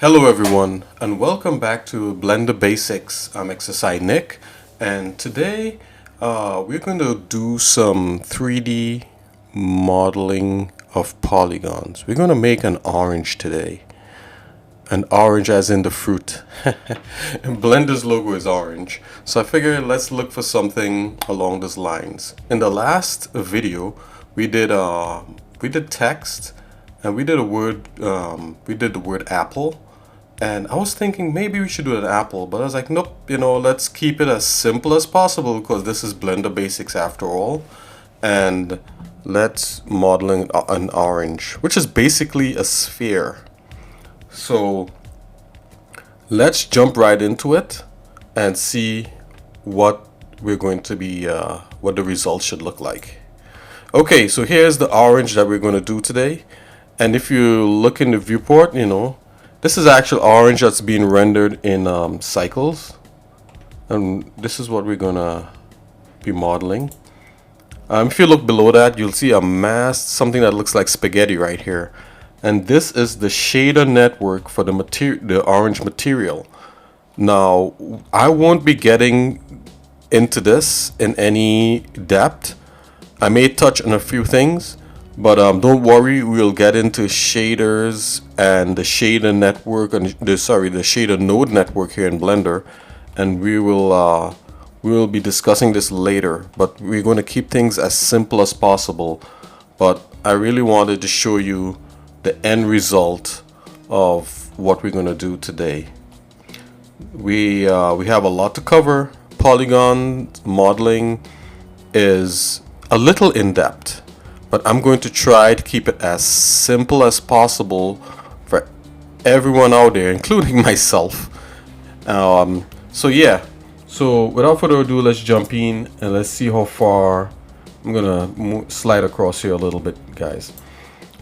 Hello everyone and welcome back to Blender Basics. I'm xsinick and today we're going to do some 3D modeling of polygons. We're going to make an orange today. An orange as in the fruit. And Blender's logo is orange. So I figured let's look for something along those lines. In the last video we did text and we did the word apple. And I was thinking maybe we should do an apple, but I was like, nope, let's keep it as simple as possible because this is Blender Basics after all. And let's model an orange, which is basically a sphere. So let's jump right into it and see what we're going to be, what the results should look like. Okay, so here's the orange that we're going to do today. And if you look in the viewport, this is actual orange that's being rendered in cycles, and this is what we're gonna be modeling. If you look below that, you'll see a mass, something that looks like spaghetti right here, and this is the shader network for the orange material. Now, I won't be getting into this in any depth. I may touch on a few things. But don't worry, we'll get into shaders and the shader network and the shader node network here in Blender, and we will be discussing this later. But we're going to keep things as simple as possible. But I really wanted to show you the end result of what we're going to do today. We have a lot to cover. Polygon modeling is a little in depth. But I'm going to try to keep it as simple as possible for everyone out there, including myself. So yeah, so without further ado, let's jump in and let's see how far. I'm gonna slide across here a little bit, guys.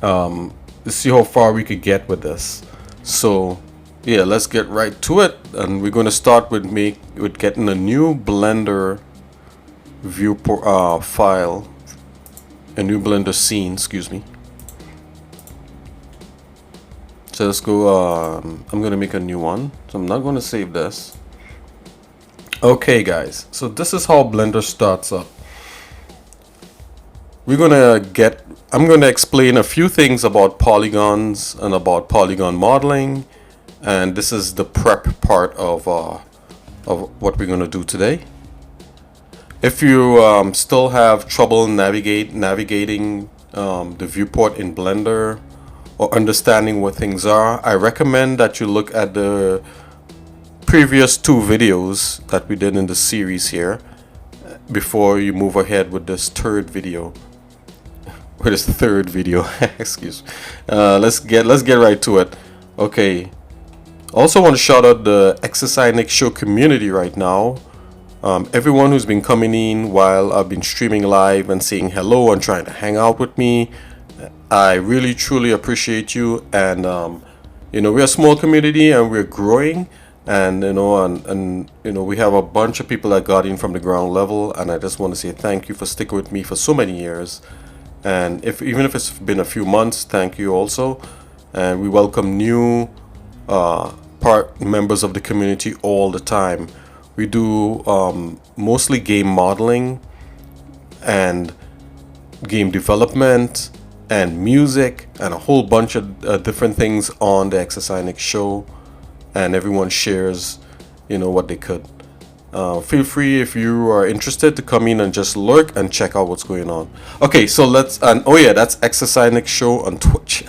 Let's see how far we could get with this. So yeah, let's get right to it, and we're gonna start with getting a new Blender viewport file. A new Blender scene, excuse me. So let's go, I'm gonna make a new one. So I'm not gonna save this. Okay guys, so this is how Blender starts up. I'm gonna explain a few things about polygons and about polygon modeling. And this is the prep part of what we're gonna do today. If you still have trouble navigating the viewport in Blender or understanding what things are, I recommend that you look at the previous two videos that we did in the series here before you move ahead with this third video. Excuse me. Let's get right to it. Okay. Also want to shout out the xsinick show community right now. Everyone who's been coming in while I've been streaming live and saying hello and trying to hang out with me, I really truly appreciate you. And we're a small community and we're growing, and we have a bunch of people that got in from the ground level, and I just want to say thank you for sticking with me for so many years. And even if it's been a few months, thank you also. And we welcome new members of the community all the time. We do mostly game modeling and game development and music and a whole bunch of different things on the xsinick show, and everyone shares what they could. Feel free, if you are interested, to come in and just lurk and check out what's going on. Okay, so that's xsinick show on Twitch.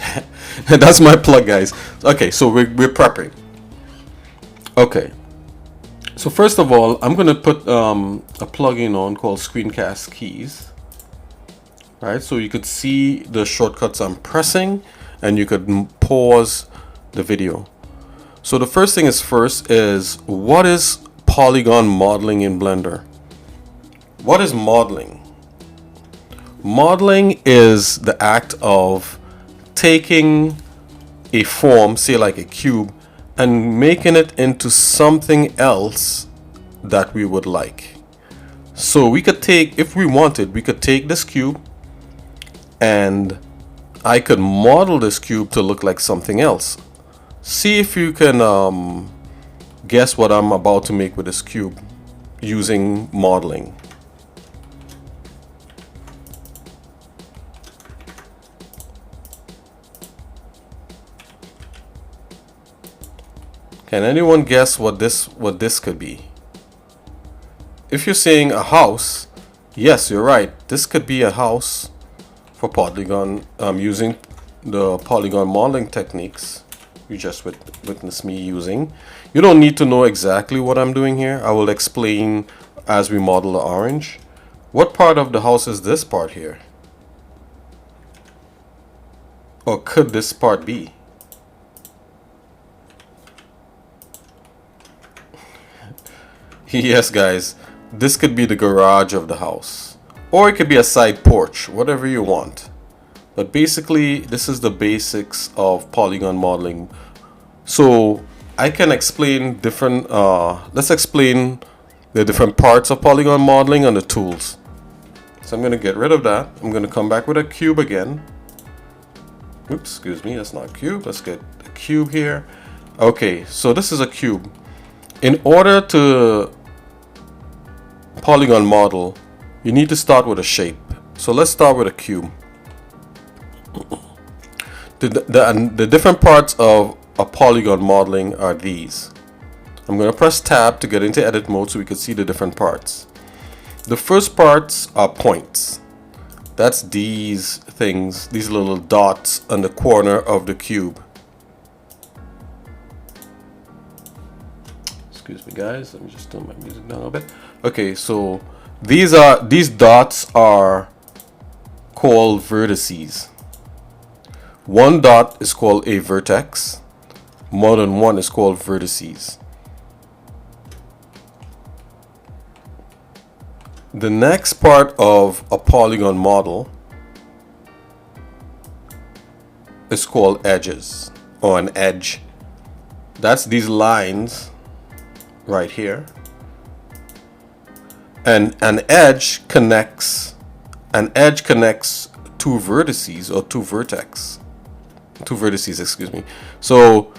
That's my plug, guys. Okay, so we're prepping. Okay. So first of all, I'm going to put a plugin on called Screencast Keys. Right, so you could see the shortcuts I'm pressing, and you could pause the video. So the first thing is what is polygon modeling in Blender? What is modeling? Modeling is the act of taking a form, say like a cube, and making it into something else that we would like. So we could take, if we wanted, we could take this cube and I could model this cube to look like something else. See if you can guess what I'm about to make with this cube using modeling. Can anyone guess what this could be? If you're saying a house, yes, you're right. This could be a house for polygon using the polygon modeling techniques you just witnessed me using. You don't need to know exactly what I'm doing here. I will explain as we model the orange. What part of the house is this part here? Or could this part be? Yes, guys, this could be the garage of the house. Or it could be a side porch, whatever you want. But basically, this is the basics of polygon modeling. So I can explain different, let's explain the different parts of polygon modeling and the tools. So I'm going to get rid of that. I'm going to come back with a cube again. Oops, excuse me, that's not a cube. Let's get a cube here. Okay, so this is a cube. In order to polygon model, you need to start with a shape. So let's start with a cube. The different parts of a polygon modeling are these. I'm going to press tab to get into edit mode so we can see the different parts. The first parts are points. That's these things, these little dots on the corner of the cube. Excuse me, guys, let me just turn my music down a little bit. Okay, so these dots are called vertices. One dot is called a vertex. More than one is called vertices. The next part of a polygon model is called edges, or an edge. That's these lines right here. And an edge connects two vertices, or two vertices, excuse me. So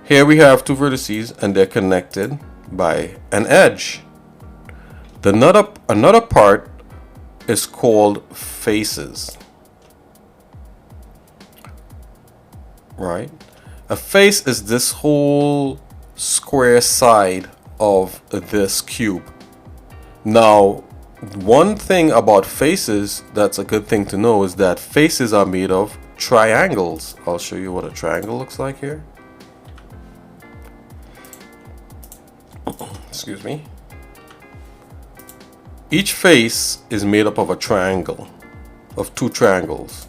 here we have two vertices and they're connected by an edge. Another part is called faces. Right? A face is this whole square side of this cube. Now, one thing about faces that's a good thing to know is that faces are made of triangles. I'll show you what a triangle looks like here. Excuse me. Each face is made up of a triangle, of two triangles,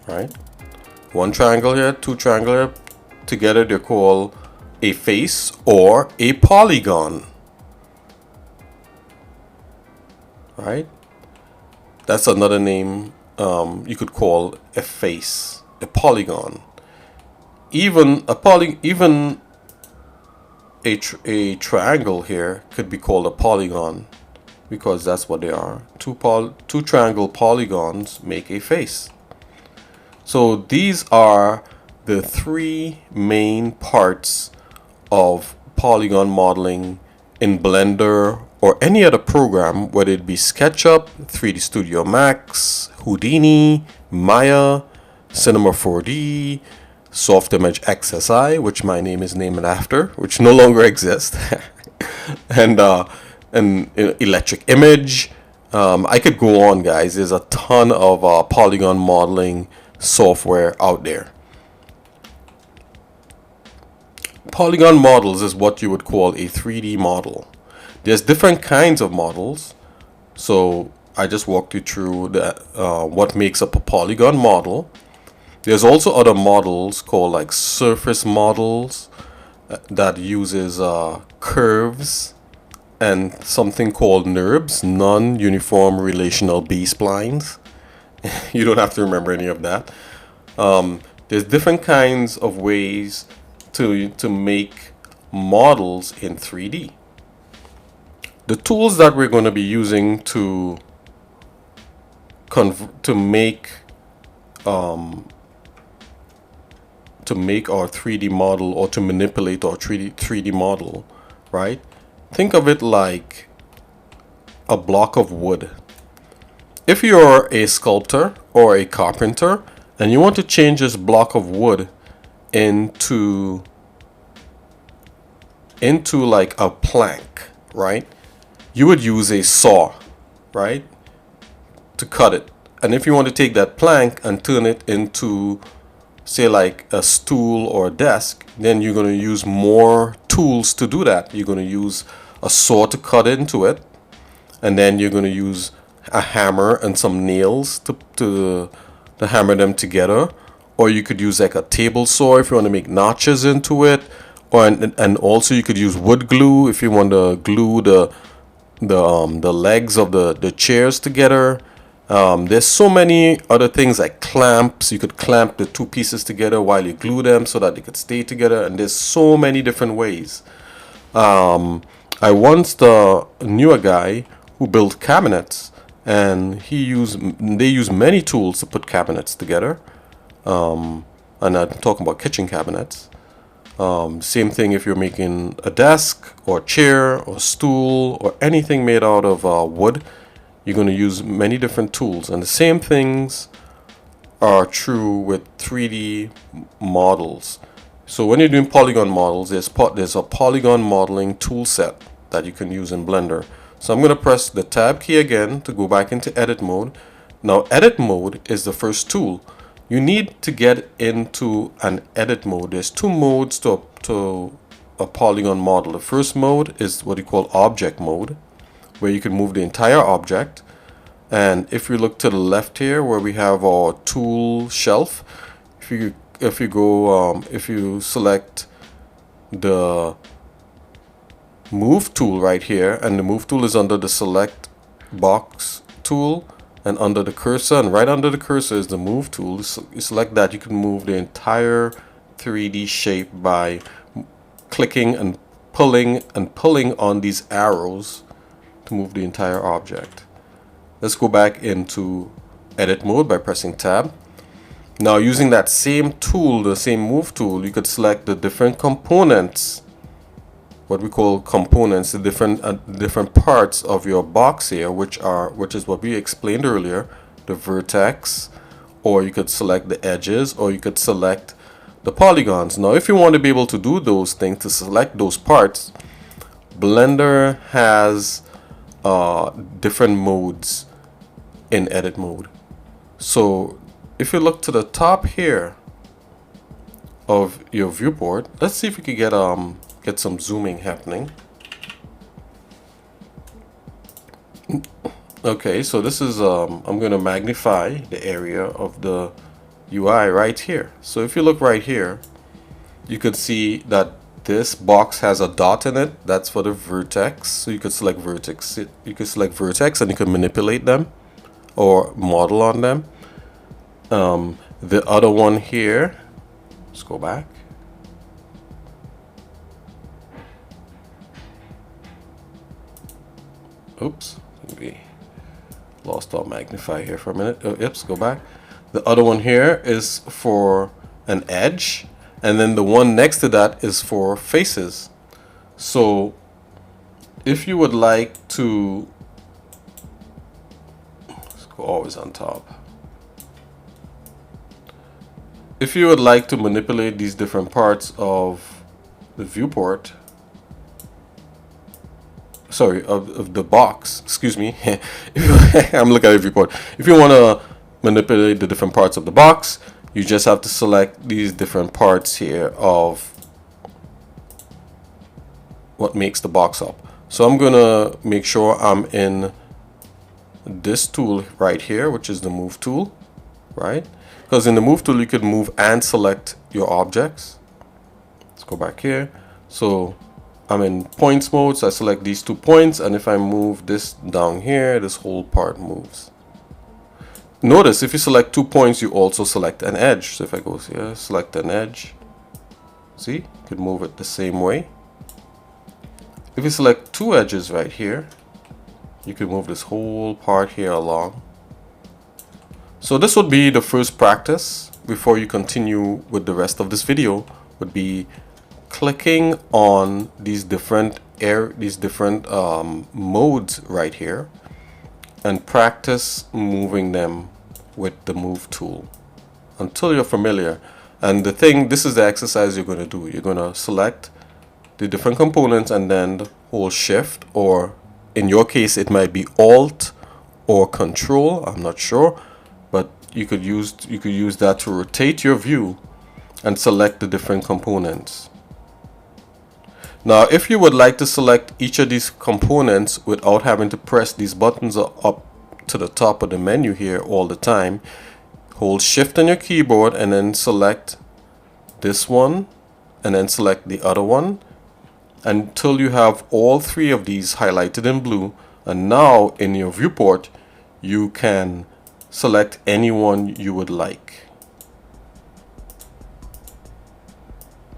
right? One triangle here, two triangle here. Together they're called a face or a polygon, right? That's another name you could call a face, a polygon. Even a triangle here could be called a polygon, because that's what they are. Two triangle polygons make a face. So these are the three main parts of polygon modeling in Blender or any other program, whether it be SketchUp, 3D Studio Max, Houdini, Maya, Cinema 4D, Softimage XSI, which my name is named after, which no longer exists, and Electric Image. I could go on, guys. There's a ton of polygon modeling software out there. Polygon models is what you would call a 3D model. There's different kinds of models. So I just walked you through what makes up a polygon model. There's also other models called like surface models that uses curves and something called NURBS, non-uniform relational B-splines. You don't have to remember any of that. There's different kinds of ways to make models in 3D. The tools that we're going to be using to make to make our 3D model or to manipulate our 3D model, right? Think of it like a block of wood. If you're a sculptor or a carpenter and you want to change this block of wood into like a plank, right? You would use a saw, right, to cut it. And if you want to take that plank and turn it into, say, like a stool or a desk, then you're going to use more tools to do that. You're going to use a saw to cut into it, and then you're going to use a hammer and some nails to hammer them together. Or you could use like a table saw if you want to make notches into it. Or and also you could use wood glue if you want to glue the legs of the chairs together. There's so many other things like clamps. You could clamp the two pieces together while you glue them so that they could stay together. And there's so many different ways. I once knew a guy who built cabinets, and they use many tools to put cabinets together. And I'm talking about kitchen cabinets. Same thing if you're making a desk or chair or stool or anything made out of wood. You're going to use many different tools, and the same things are true with 3D models. So when you're doing polygon models, there's a polygon modeling tool set that you can use in Blender. So I'm going to press the tab key again to go back into edit mode. Now edit mode is the first tool. You need to get into an edit mode. There's two modes to a polygon model. The first mode is what you call object mode, where you can move the entire object. And if you look to the left here where we have our tool shelf, if you select the move tool right here, and the move tool is under the select box tool and under the cursor, and right under the cursor is the move tool. So you select that, you can move the entire 3D shape by clicking and pulling on these arrows to move the entire object. Let's go back into edit mode by pressing tab. Now using that same tool, the same move tool, you could select the different components, what we call components, the different parts of your box here, which is what we explained earlier, the vertex, or you could select the edges, or you could select the polygons. Now if you want to be able to do those things, to select those parts, Blender has different modes in edit mode. So if you look to the top here of your viewport, let's see if we can get some zooming happening. Okay, so this is I'm going to magnify the area of the UI right here. So if you look right here, you could see that this box has a dot in it. That's for the vertex. So you could select vertex. You could select vertex and you can manipulate them or model on them. The other one here, let's go back. Oops, we lost our magnify here for a minute. Oh, oops, go back. The other one here is for an edge, and then the one next to that is for faces. So if you would like to, let's go always on top. If you would like to manipulate these different parts of the viewport, sorry, of the box, excuse me, I'm looking at the viewport. If you want to manipulate the different parts of the box, you just have to select these different parts here of what makes the box up. So I'm gonna make sure I'm in this tool right here, which is the move tool, right? Because in the move tool you could move and select your objects. Let's go back here. So I'm in points mode, so I select these 2 points, and if I move this down here, this whole part moves. Notice if you select 2 points, you also select an edge. So if I go here, select an edge, see, you could move it the same way. If you select 2 edges right here, you can move this whole part here along. So this would be the first practice before you continue with the rest of this video would be clicking on these different modes right here and practice moving them with the move tool until you're familiar. And this is the exercise you're going to do. You're going to select the different components and then hold shift, or in your case it might be alt or control, I'm not sure, but you could use that to rotate your view and select the different components. Now if you would like to select each of these components without having to press these buttons up to the top of the menu here all the time, hold shift on your keyboard and then select this one and then select the other one until you have all three of these highlighted in blue. And now in your viewport you can select any one you would like,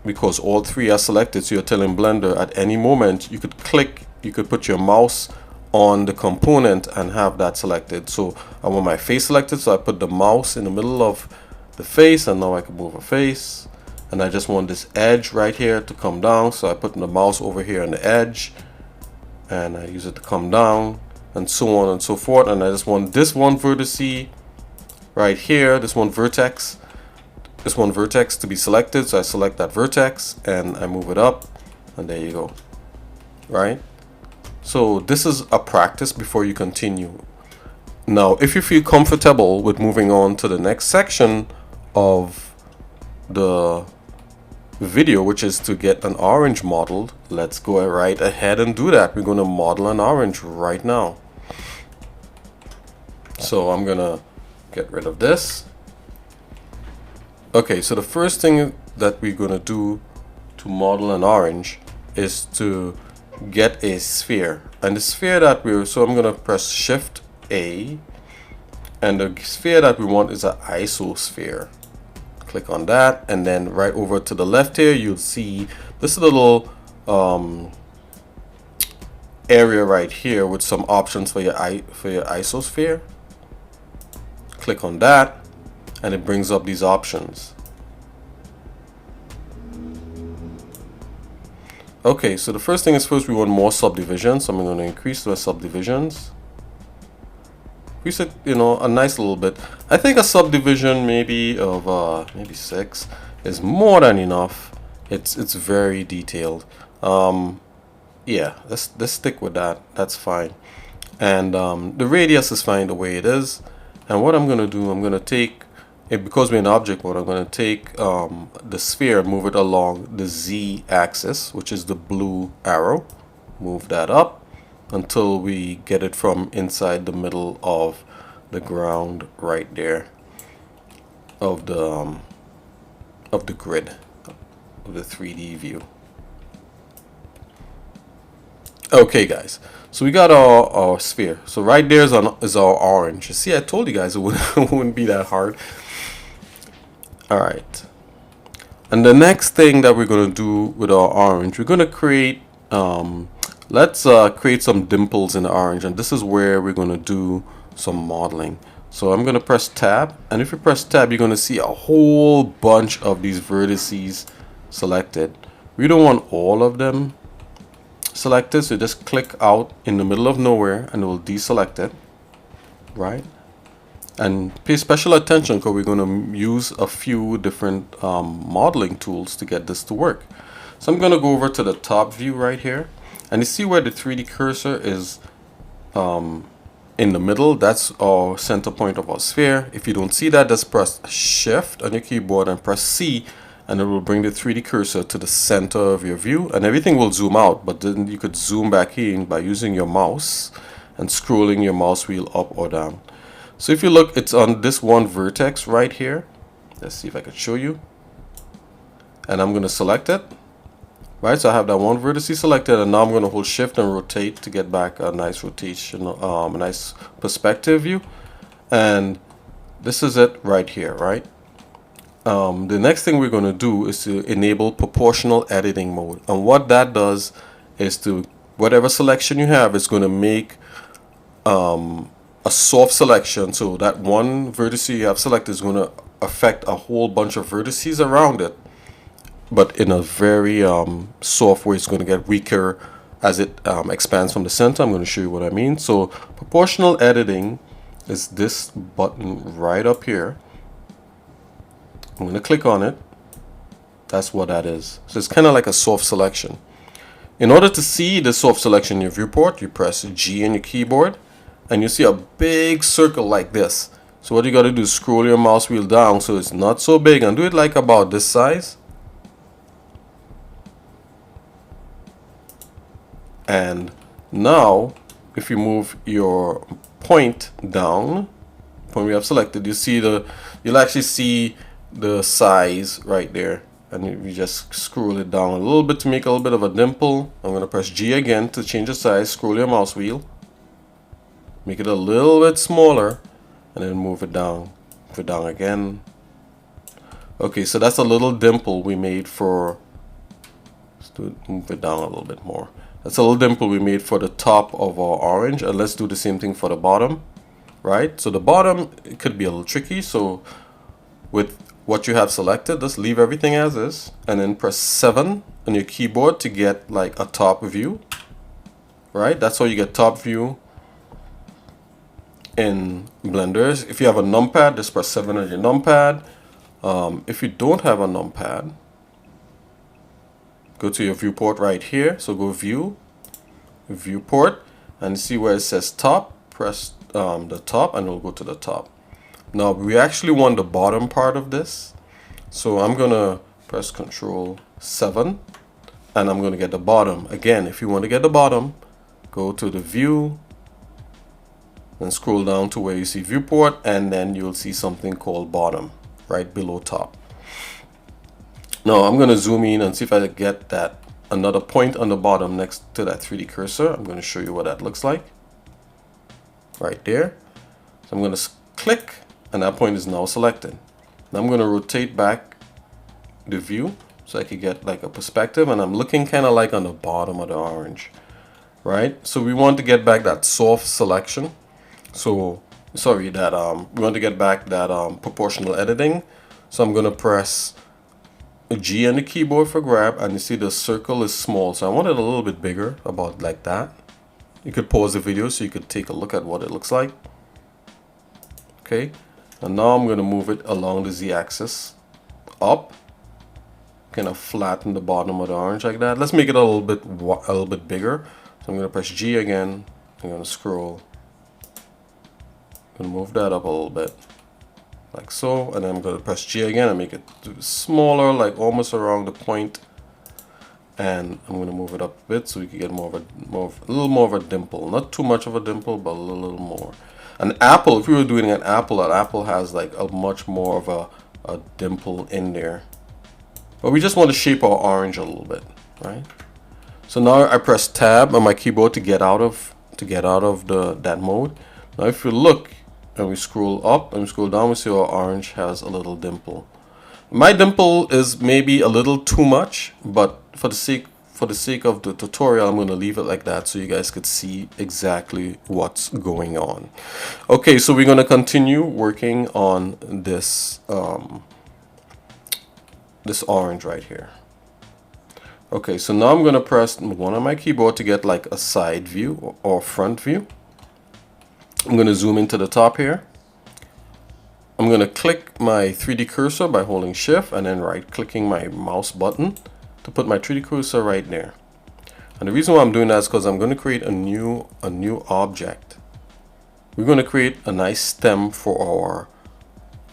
because all three are selected. So you're telling Blender at any moment you could put your mouse on the component and have that selected. So I want my face selected, so I put the mouse in the middle of the face, and now I can move a face. And I just want this edge right here to come down, so I put the mouse over here on the edge and I use it to come down, and so on and so forth. And I just want this one vertex right here, this one vertex to be selected, so I select that vertex and I move it up, and there you go. Right? So this is a practice before you continue. Now if you feel comfortable with moving on to the next section of the video, which is to get an orange modeled, let's go right ahead and do that. We're going to model an orange right now. So I'm gonna get rid of this. Okay, so the first thing that we're gonna do to model an orange is to get a sphere, and the sphere that I'm gonna press Shift A, and the sphere that we want is an isosphere. Click on that, and then right over to the left here you'll see this little area right here with some options for your isosphere. Click on that and it brings up these options. Okay, so the first thing is first we want more subdivisions, so I'm going to increase the subdivisions. Increase it, a nice little bit. I think a subdivision maybe of maybe 6 is more than enough. It's very detailed. Yeah, let's stick with that. That's fine. And the radius is fine the way it is. And what I'm going to do, I'm going to take, because we're in object mode, I'm going to take the sphere and move it along the Z axis, which is the blue arrow. Move that up until we get it from inside the middle of the ground right there of the grid of the 3D view. Okay guys, so we got our sphere. So right there is our orange. You see, I told you guys it wouldn't be that hard. Alright, and the next thing that we're going to do with our orange, we're going to create let's create some dimples in the orange, and this is where we're going to do some modeling. So I'm going to press tab, and if you press tab you're going to see a whole bunch of these vertices selected. We don't want all of them selected, so just click out in the middle of nowhere and it will deselect it, right? And pay special attention because we're going to use a few different modeling tools to get this to work. So I'm going to go over to the top view right here, and you see where the 3D cursor is in the middle. That's our center point of our sphere. If you don't see that, just press Shift on your keyboard and press C, and it will bring the 3D cursor to the center of your view, and everything will zoom out, but then you could zoom back in by using your mouse and scrolling your mouse wheel up or down. So if you look, it's on this one vertex right here. Let's see if I can show you. And I'm going to select it. Right, so I have that one vertex selected, and now I'm going to hold Shift and rotate to get back a nice rotation, a nice perspective view. And this is it right here, right? The next thing we're going to do is to enable proportional editing mode, and what that does is to whatever selection you have, it's going to make a soft selection. So that one vertex you have selected is going to affect a whole bunch of vertices around it, but in a very soft way. It's going to get weaker as it expands from the center. I'm going to show you what I mean. So proportional editing is this button right up here. I'm going to click on it. That's what that is. So it's kind of like a soft selection. In order to see the soft selection in your viewport, you press G on your keyboard and you see a big circle like this. So what you got to do is scroll your mouse wheel down so it's not so big, and do it like about this size. And now if you move your point down, point we have selected, you'll actually see the size right there. And you just scroll it down a little bit to make a little bit of a dimple. I'm going to press G again to change the size. Scroll your mouse wheel, make it a little bit smaller, and then move it down. Move it down again. Okay, so that's a little dimple we made for, move it down a little bit more. That's a little dimple we made for the top of our orange, and let's do the same thing for the bottom, right? So the bottom, it could be a little tricky. So with what you have selected, just leave everything as is, and then press 7 on your keyboard to get like a top view, right? That's how you get top view in Blender. If you have a numpad, just press 7 on your numpad. If you don't have a numpad, go to your viewport right here. So go view, viewport, and see where it says top. Press the top and it'll go to the top. Now we actually want the bottom part of this. So I'm gonna press Control 7 and I'm gonna get the bottom. Again, if you want to get the bottom, go to the view and scroll down to where you see viewport, and then you'll see something called bottom right below top. Now I'm going to zoom in and see if I get that another point on the bottom next to that 3D cursor. I'm going to show you what that looks like right there. So I'm going to click and that point is now selected. Now I'm going to rotate back the view so I could get like a perspective, and I'm looking kind of like on the bottom of the orange, right? So we want to get back that soft selection. So sorry, that we want to get back that proportional editing. So I'm going to press G on the keyboard for grab, and you see the circle is small, so I want it a little bit bigger, about like that. You could pause the video so you could take a look at what it looks like. Okay, and now I'm going to move it along the Z-axis up, kind of flatten the bottom of the orange like that. Let's make it a little bit bigger. So I'm going to press G again. I'm going to scroll and move that up a little bit like so, and then I'm going to press G again and make it smaller, like almost around the point, and I'm going to move it up a bit so we can get a little more of a dimple. Not too much of a dimple, but a little more. An apple, if we were doing an apple has like a much more of a dimple in there, but we just want to shape our orange a little bit, right? So now I press tab on my keyboard to get out of that mode. Now if you look and we scroll up and we scroll down, we see our orange has a little dimple. My dimple is maybe a little too much, but for the sake of the tutorial, I'm going to leave it like that so you guys could see exactly what's going on. Okay, so we're going to continue working on this this orange right here. Okay, so now I'm going to press 1 on my keyboard to get like a side view or front view. I'm going to zoom into the top here. I'm going to click my 3D cursor by holding shift and then right clicking my mouse button to put my 3D cursor right there. And the reason why I'm doing that is because I'm going to create a new object. We're going to create a nice stem for our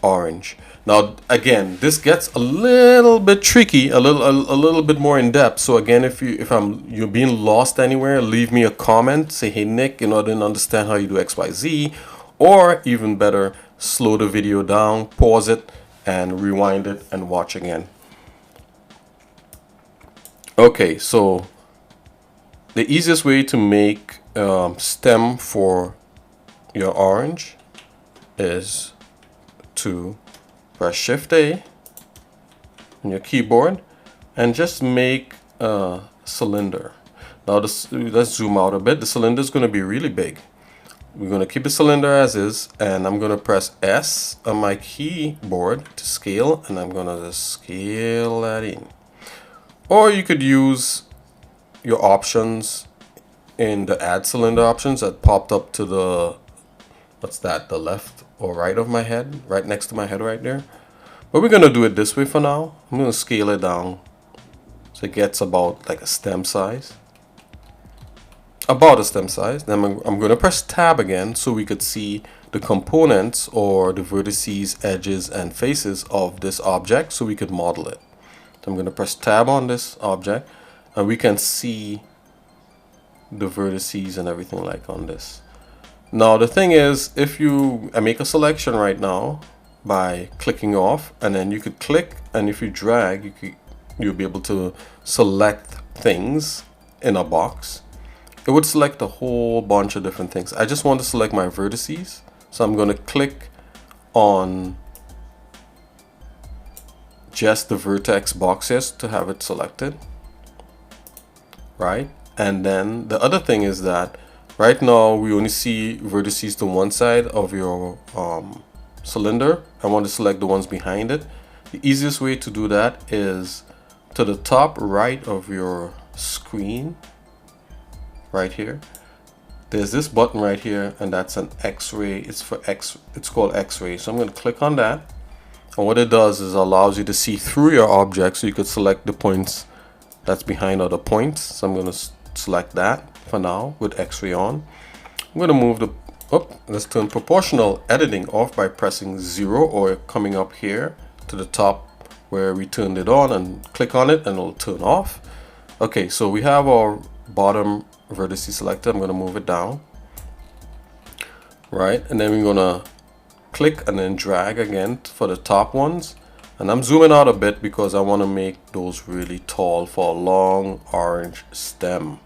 orange. Now again, this gets a little bit tricky, a little bit more in depth. So again, if you're being lost anywhere, leave me a comment, say, hey Nick, I didn't understand how you do XYZ, or even better, slow the video down, pause it and rewind it and watch again. Okay, so the easiest way to make stem for your orange is to press Shift A on your keyboard and just make a cylinder. Now let's zoom out a bit. The cylinder is going to be really big. we're going to keep the cylinder as is, and I'm going to press S on my keyboard to scale, and I'm going to just scale that in. Or you could use your options in the add cylinder options that popped up to the, what's that, the left or right of my head, right next to my head right there. But we're going to do it this way for now. I'm going to scale it down so it gets about like a stem size. About a stem size. Then I'm going to press tab again so we could see the components or the vertices, edges, and faces of this object so we could model it. So I'm going to press tab on this object and we can see the vertices and everything like on this. Now the thing is, if I make a selection right now by clicking off, and then you could click, and if you drag, you'll be able to select things in a box. It would select a whole bunch of different things. I just want to select my vertices, so I'm going to click on just the vertex boxes to have it selected, right? And then the other thing is that right now we only see vertices to one side of your cylinder. I want to select the ones behind it. The easiest way to do that is to the top right of your screen, right here. There's this button right here, and that's an X-ray. It's called X-ray. So I'm going to click on that, and what it does is allows you to see through your object, so you could select the points that's behind other points. So I'm going to select that for now with X-ray on. I'm going to move the let's turn proportional editing off by pressing 0 or coming up here to the top where we turned it on and click on it and it'll turn off. Okay, so we have our bottom vertice selected. I'm going to move it down, right, and then we're going to click and then drag again for the top ones, and I'm zooming out a bit because I want to make those really tall for a long orange stem.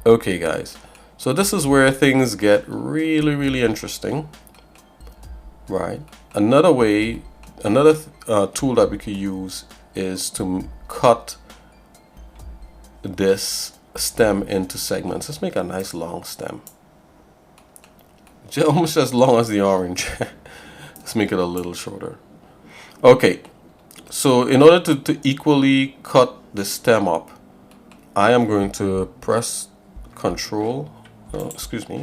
Okay guys, so this is where things get really interesting, right? Another way, tool that we could use is to cut this stem into segments. Let's make a nice long stem, almost as long as the orange. Let's make it a little shorter. Okay, so in order to equally cut the stem up, I am going to press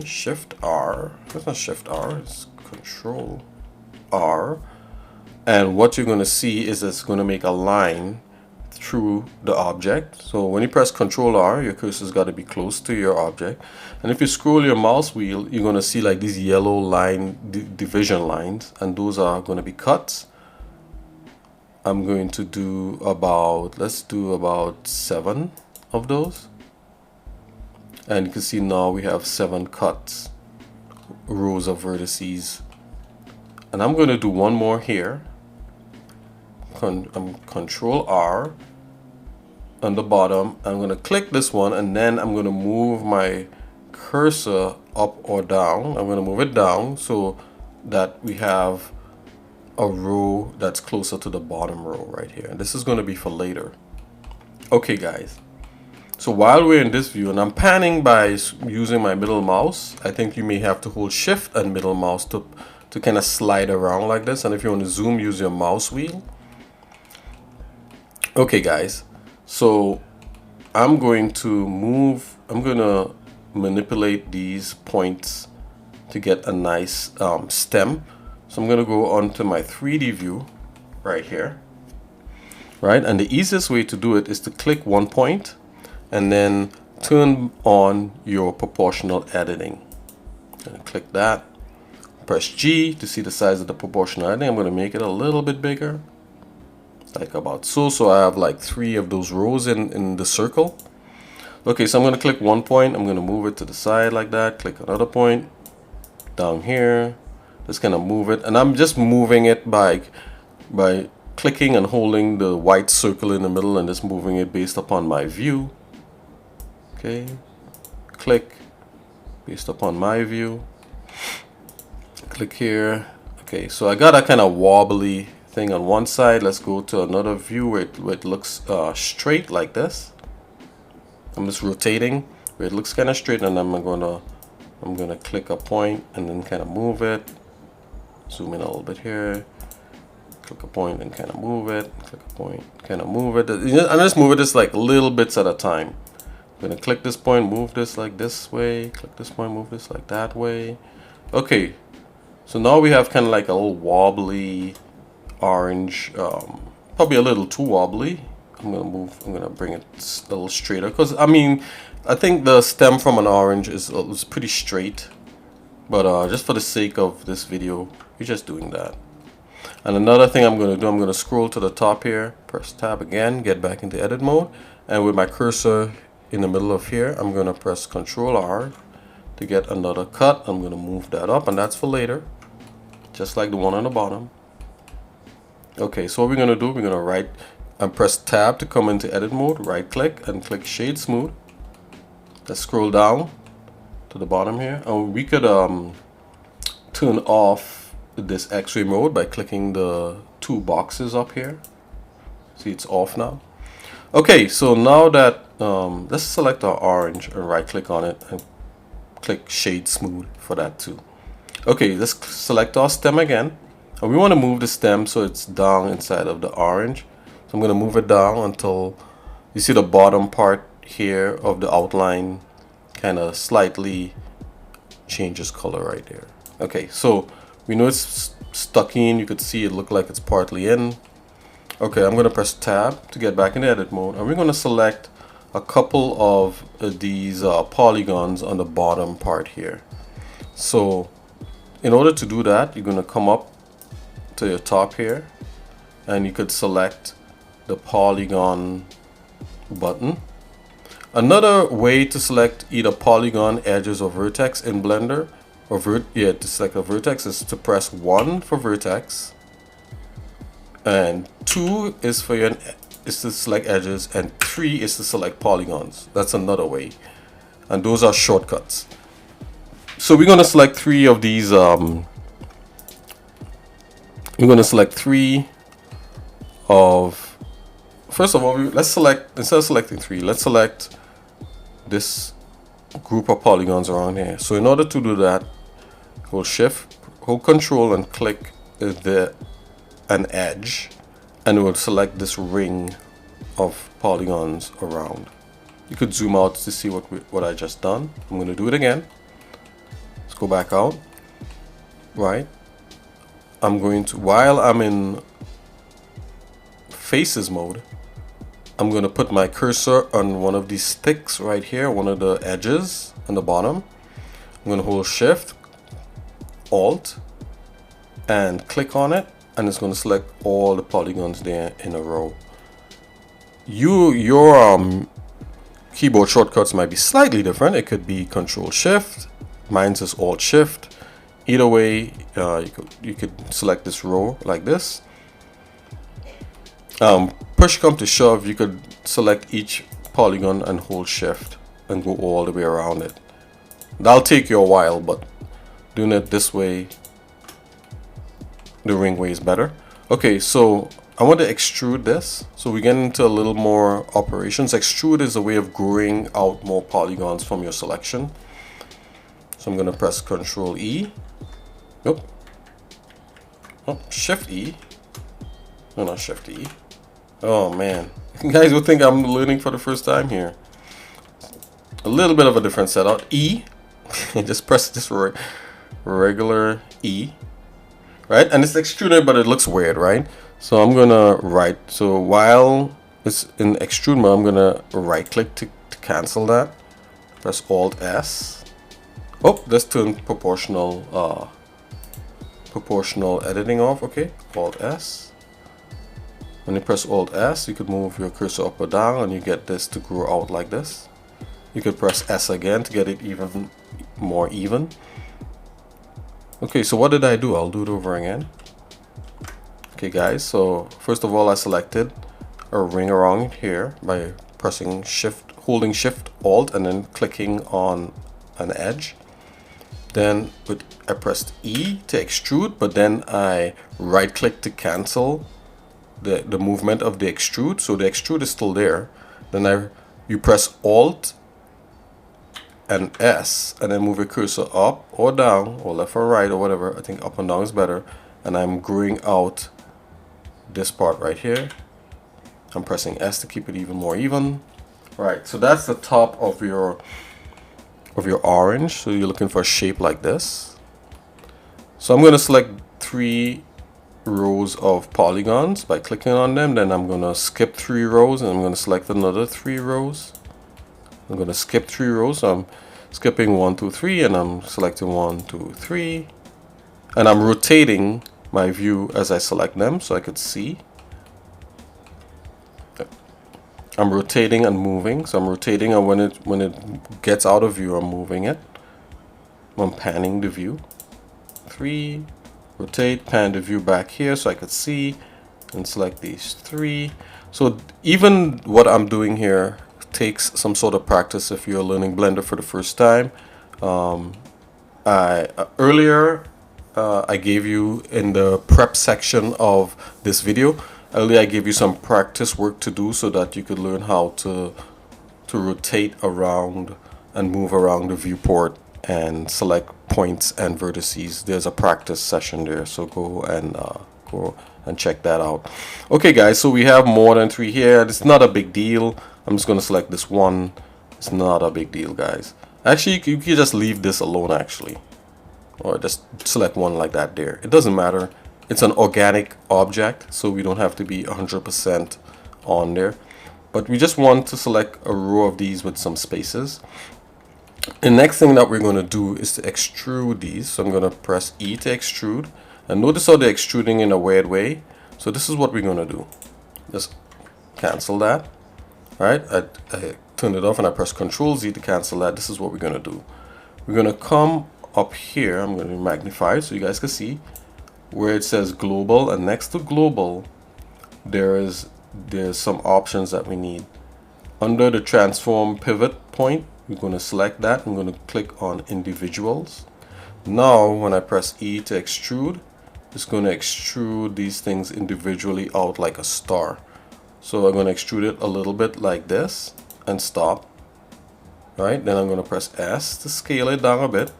Shift R. That's not Shift R, it's Control R. And what you're going to see is it's going to make a line through the object. So when you press Control R, your cursor's got to be close to your object. And if you scroll your mouse wheel, you're going to see like these yellow line division lines, and those are going to be cuts. I'm going to do let's do about 7 of those. And you can see now we have 7 cuts, rows of vertices. And I'm going to do one more here. Control R on the bottom. I'm going to click this one, and then I'm going to move my cursor up or down. I'm going to move it down so that we have a row that's closer to the bottom row right here. And this is going to be for later. Okay guys, so while we're in this view, and I'm panning by using my middle mouse, I think you may have to hold Shift and middle mouse to kind of slide around like this. And if you want to zoom, use your mouse wheel. Okay guys, so I'm going to manipulate these points to get a nice stem. So I'm going to go onto my 3D view right here, right? And the easiest way to do it is to click one point and then turn on your proportional editing. And click that, press G to see the size of the proportional editing. I'm going to make it a little bit bigger, like about so. So I have like 3 of those rows in the circle. Okay, so I'm going to click one point. I'm going to move it to the side like that. Click another point down here. Just kind of move it, and I'm just moving it by clicking and holding the white circle in the middle and just moving it based upon my view. Okay, click based upon my view. Click here. Okay, so I got a kind of wobbly thing on one side. Let's go to another view where it looks straight like this. I'm just rotating where it looks kind of straight, and I'm gonna click a point and then kind of move it. Zoom in a little bit here. Click a point and kind of move it. Click a point, kind of move it. I'm just moving this like little bits at a time. I'm gonna click this point, move this like this way. Click this point, move this like that way. Okay, so now we have kind of like a little wobbly orange, probably a little too wobbly. I'm gonna bring it a little straighter, because I mean, I think the stem from an orange is pretty straight, but just for the sake of this video, we're just doing that. And another thing I'm gonna do, I'm gonna scroll to the top here, press tab again, get back into edit mode, and with my cursor in the middle of here, I'm gonna press Control R to get another cut. I'm gonna move that up, and that's for later, just like the one on the bottom. Okay, so what we're gonna do, we're gonna right and press tab to come into edit mode, right click and click shade smooth. Let's scroll down to the bottom here, and we could turn off this X-ray mode by clicking the two boxes up here. See, it's off now. Okay, so now that let's select our orange and right click on it and click shade smooth for that too. Okay, let's select our stem again, and we want to move the stem so it's down inside of the orange. So I'm going to move it down until you see the bottom part here of the outline kind of slightly changes color right there. Okay, so we know it's stuck in. You could see it look like it's partly in. Okay, I'm going to press tab to get back in edit mode, and we're going to select a couple of these polygons on the bottom part here. So in order to do that, you're going to come up to your top here, and you could select the polygon button. Another way to select either polygon, edges, or vertex in Blender, or to select a vertex, is to press 1 for vertex, and 2 is to select edges, and 3 is to select polygons. That's another way, and those are shortcuts. So we're going to select 3 of these. We're going to select 3 of. First of all, let's select, instead of selecting 3, let's select this group of polygons around here. So in order to do that, hold shift, hold control, and click an edge, and it will select this ring of polygons around. You could zoom out to see what I just done. I'm going to do it again. Let's go back out. Right. I'm going to, while I'm in faces mode, I'm going to put my cursor on one of these sticks right here, one of the edges on the bottom. I'm going to hold shift, alt, and click on it, and it's going to select all the polygons there in a row. Your keyboard shortcuts might be slightly different. It could be Control Shift. Mine's is Alt Shift. Either way, you could select this row like this. Push come to shove, you could select each polygon and hold shift and go all the way around it. That'll take you a while, but doing it this way, the ring way, is better. Okay, so I want to extrude this. So we get into a little more operations. Extrude is a way of growing out more polygons from your selection. So I'm going to press Control E. Nope. Oh, Shift E. No, not Shift E. Oh man, you guys will think I'm learning for the first time here. A little bit of a different setup. E. Just press this regular E. Right? And it's extruded, but it looks weird, right? So I'm gonna right. So while it's in extrude mode, I'm gonna right click to cancel that. Press Alt S. Oh, let's turn proportional editing off. Okay, Alt S. When you press Alt S, you could move your cursor up or down, and you get this to grow out like this. You could press S again to get it even more even. Okay, so what did I do? I'll do it over again. Okay guys, so first of all, I selected a ring around here by pressing Shift, holding Shift Alt, and then clicking on an edge. Then I pressed E to extrude, but then I right click to cancel the movement of the extrude. So the extrude is still there. Then you press Alt and S, and then move your cursor up or down or left or right or whatever. I think up and down is better. And I'm growing out this part right here. I'm pressing S to keep it even more even. Right, so that's the top of your orange. So you're looking for a shape like this. So I'm going to select 3 rows of polygons by clicking on them. Then I'm going to skip 3 rows and I'm going to select another 3 rows. I'm going to skip 3 rows. So I'm skipping 1, 2, 3, and I'm selecting 1, 2, 3, and I'm rotating my view as I select them so I could see. I'm rotating and moving. So I'm rotating, and when it gets out of view, I'm moving it. I'm panning the view. 3, rotate, pan the view back here so I could see, and select these 3. So even what I'm doing here takes some sort of practice if you're learning Blender for the first time. Earlier I gave you in the prep section of this video, I gave you some practice work to do so that you could learn how to rotate around and move around the viewport and select points and vertices. There's a practice session there, so go and check that out. Okay guys, so we have more than 3 here. It's not a big deal. I'm just going to select this one. It's not a big deal, guys. Actually, you can just leave this alone actually, or just select one like that there. It doesn't matter. It's an organic object, so we don't have to be 100% on there, but we just want to select a row of these with some spaces. The next thing that we're going to do is to extrude these. So I'm going to press E to extrude, and notice how they're extruding in a weird way. So this is what we're going to do. Just cancel that. Right, I turn it off and I press Control Z to cancel that. This is what we're going to do. We're going to come up here. I'm going to magnify it so you guys can see where it says global, and next to global there's some options that we need. Under the transform pivot point, we're going to select that. I'm going to click on individuals. Now when I press E to extrude, it's going to extrude these things individually out like a star. So I'm going to extrude it a little bit like this and stop. Right, then I'm going to press S to scale it down a bit,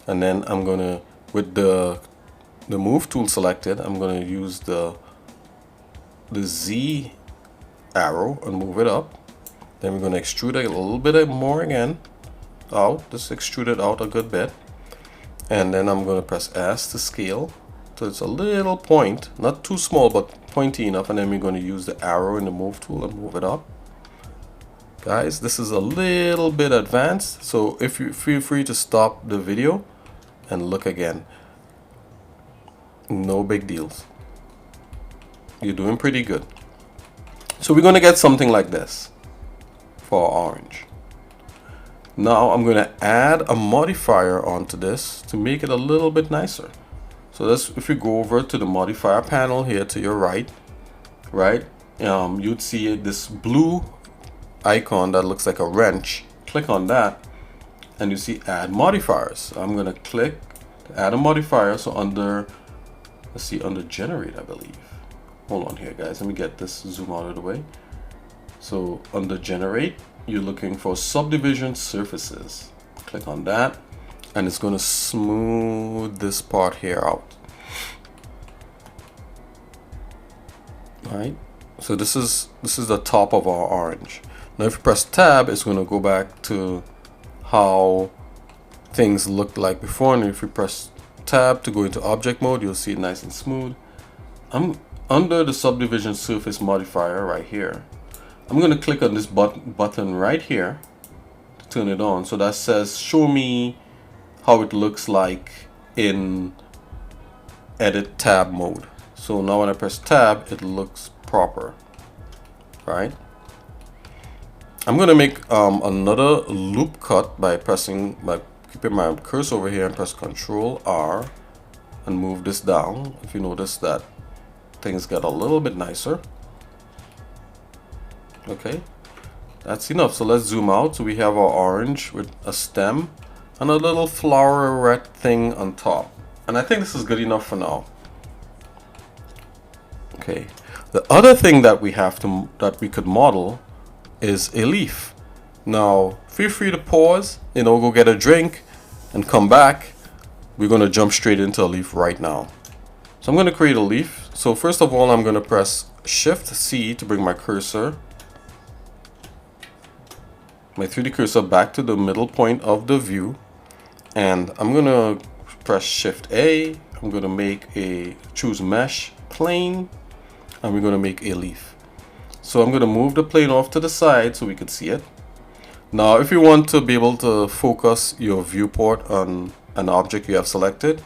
and then I'm going to, with the move tool selected, I'm going to use the Z arrow and move it up. Then we're going to extrude it a little bit more again out. Just extrude it out a good bit, and then I'm going to press S to scale so it's a little point, not too small but pointy enough, and then we're going to use the arrow in the move tool and move it up. Guys, this is a little bit advanced, so if you feel free to stop the video and look again. No big deals. You're doing pretty good. So we're going to get something like this for our orange. Now I'm going to add a modifier onto this to make it a little bit nicer. So that's, if you go over to the modifier panel here to your right, you'd see this blue icon that looks like a wrench. Click on that and you see add modifiers. I'm going to click add a modifier. So under, let's see, under generate, I believe. Hold on here guys, let me get this, zoom out of the way. So under generate, you're looking for subdivision surfaces. Click on that and it's going to smooth this part here out. Right, so this is the top of our orange. Now if you press tab, it's going to go back to how things looked like before, and if you press tab to go into object mode, you'll see it nice and smooth. I'm under the subdivision surface modifier right here. I'm going to click on this button right here to turn it on. So that says show me how it looks like in edit tab mode. So now when I press tab, it looks proper, right? I'm going to make another loop cut by keeping my cursor over here and press Control R and move this down. If you notice that things get a little bit nicer. Okay, that's enough. So let's zoom out. So we have our orange with a stem and a little flowerette thing on top, and I think this is good enough for now. Okay, the other thing that we could model is a leaf. Now, feel free to pause, go get a drink and come back. We're going to jump straight into a leaf right now. So I'm going to create a leaf. So first of all, I'm going to press Shift C to bring my cursor, my 3D cursor, back to the middle point of the view. And I'm going to press Shift A. I'm going to choose Mesh, Plane, and we're going to make a leaf. So I'm going to move the plane off to the side so we can see it. Now, if you want to be able to focus your viewport on an object you have selected,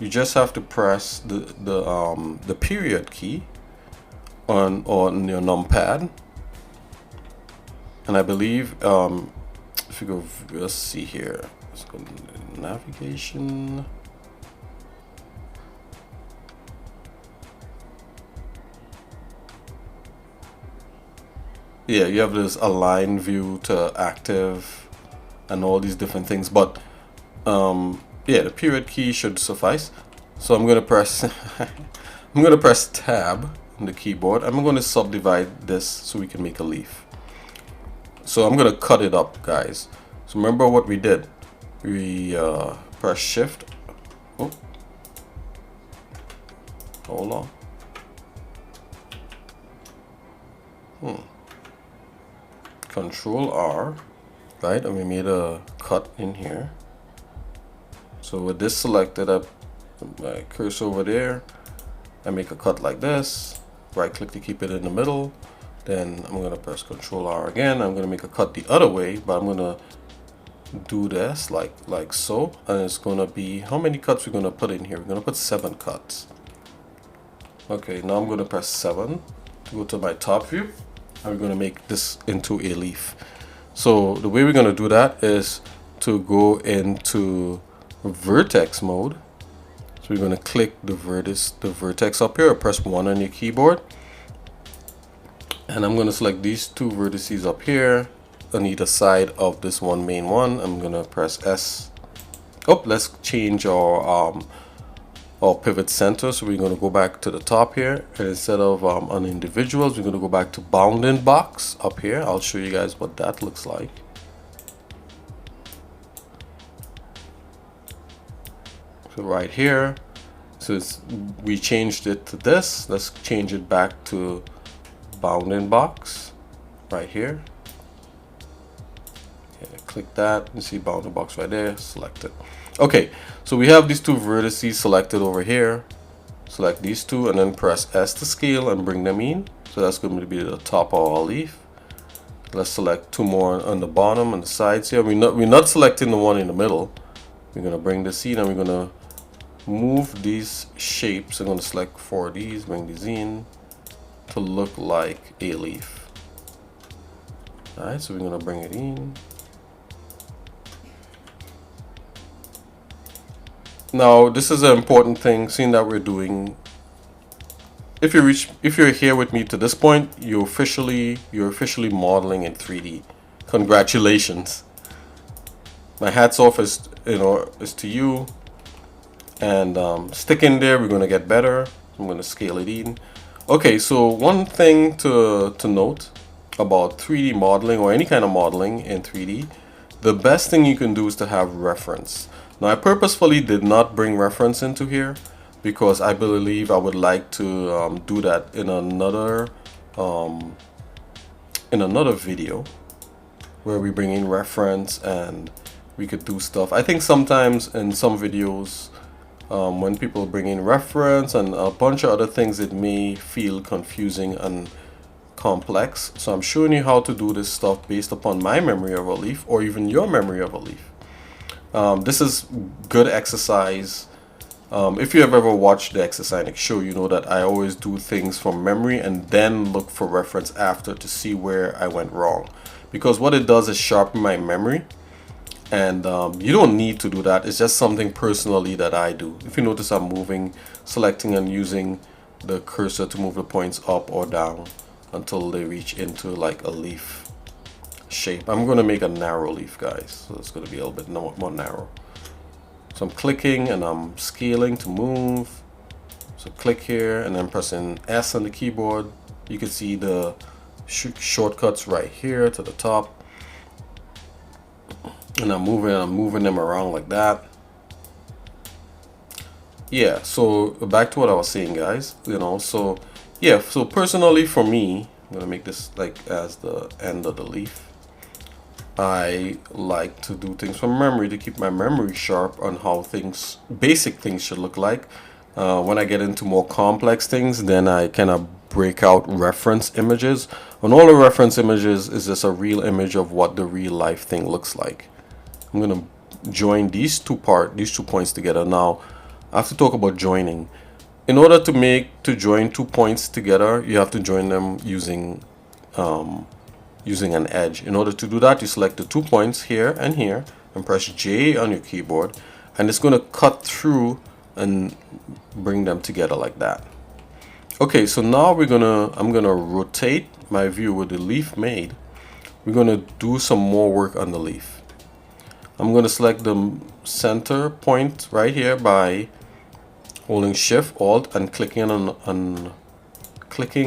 you just have to press the period key on your numpad. And I believe if you go, let's see here, let's go to navigation. Yeah, you have this align view to active and all these different things, but yeah, the period key should suffice. So I'm gonna press I'm gonna press tab on the keyboard. I'm gonna subdivide this so we can make a leaf. So I'm gonna cut it up, guys. So remember what we did. We press shift. Oh, hold on. Control R, right? And we made a cut in here. So with this selected, I put my cursor over there. I make a cut like this. Right click to keep it in the middle. Then I'm gonna press Control R again. I'm gonna make a cut the other way, but I'm gonna do this like so. And it's gonna be, how many cuts we're gonna put in here? We're gonna put 7 cuts. Okay, now I'm gonna press 7 to go to my top view. And we're gonna make this into a leaf. So the way we're gonna do that is to go into vertex mode. So we're going to click the vertex up here, or press 1 on your keyboard, and I'm going to select these 2 vertices up here on either side of this one main one. I'm going to press S. Oh, let's change our pivot center. So we're going to go back to the top here, and instead of on individuals, we're going to go back to bounding box up here. I'll show you guys what that looks like. So right here, so we changed it to this. Let's change it back to bounding box right here. Okay, click that and see bounding box right there, select it. Okay, so we have these 2 vertices selected over here. Select these 2 and then press S to scale and bring them in. So that's going to be the top of our leaf. Let's select 2 more on the bottom and the sides here. We're not selecting the one in the middle. We're going to bring this in and we're going to move these shapes. I'm going to select 4 of these, bring these in to look like a leaf. Alright, so we're going to bring it in. Now this is an important thing, seeing that we're doing, if you're here with me to this point, you're officially modeling in 3D. Congratulations. My hats off is to you. And stick in there, we're going to get better. I'm going to scale it in. Okay, so one thing to note about 3D modeling, or any kind of modeling in 3D, the best thing you can do is to have reference. Now I purposefully did not bring reference into here because I believe I would like to do that in another video where we bring in reference and we could do stuff. I think sometimes in some videos, when people bring in reference and a bunch of other things, it may feel confusing and complex. So I'm showing you how to do this stuff based upon my memory of a leaf, or even your memory of a leaf. This is good exercise. If you have ever watched the xsinick show, you know that I always do things from memory and then look for reference after to see where I went wrong. Because what it does is sharpen my memory. And you don't need to do that. It's just something personally that I do. If you notice, I'm selecting and using the cursor to move the points up or down until they reach into like a leaf shape. I'm going to make a narrow leaf, guys. So it's going to be a little bit more narrow. So I'm clicking and I'm scaling to move. So click here and then pressing S on the keyboard. You can see the shortcuts right here to the top. and I'm moving them around like that. Yeah, so back to what I was saying, guys, you know. So yeah, so personally for me, I'm gonna make this like as the end of the leaf. I like to do things from memory to keep my memory sharp on how things, basic things should look like. When I get into more complex things, then I kind of break out reference images. And all the reference images is just a real image of what the real life thing looks like. I'm gonna join these two points together. Now, I have to talk about joining. In order to join 2 points together, you have to join them using an edge. In order to do that, you select the 2 points here and press J on your keyboard, and it's going to cut through and bring them together like that. Okay, so now I'm gonna rotate my view with the leaf made. We're gonna do some more work on the leaf. I'm gonna select the center point right here by holding Shift Alt and clicking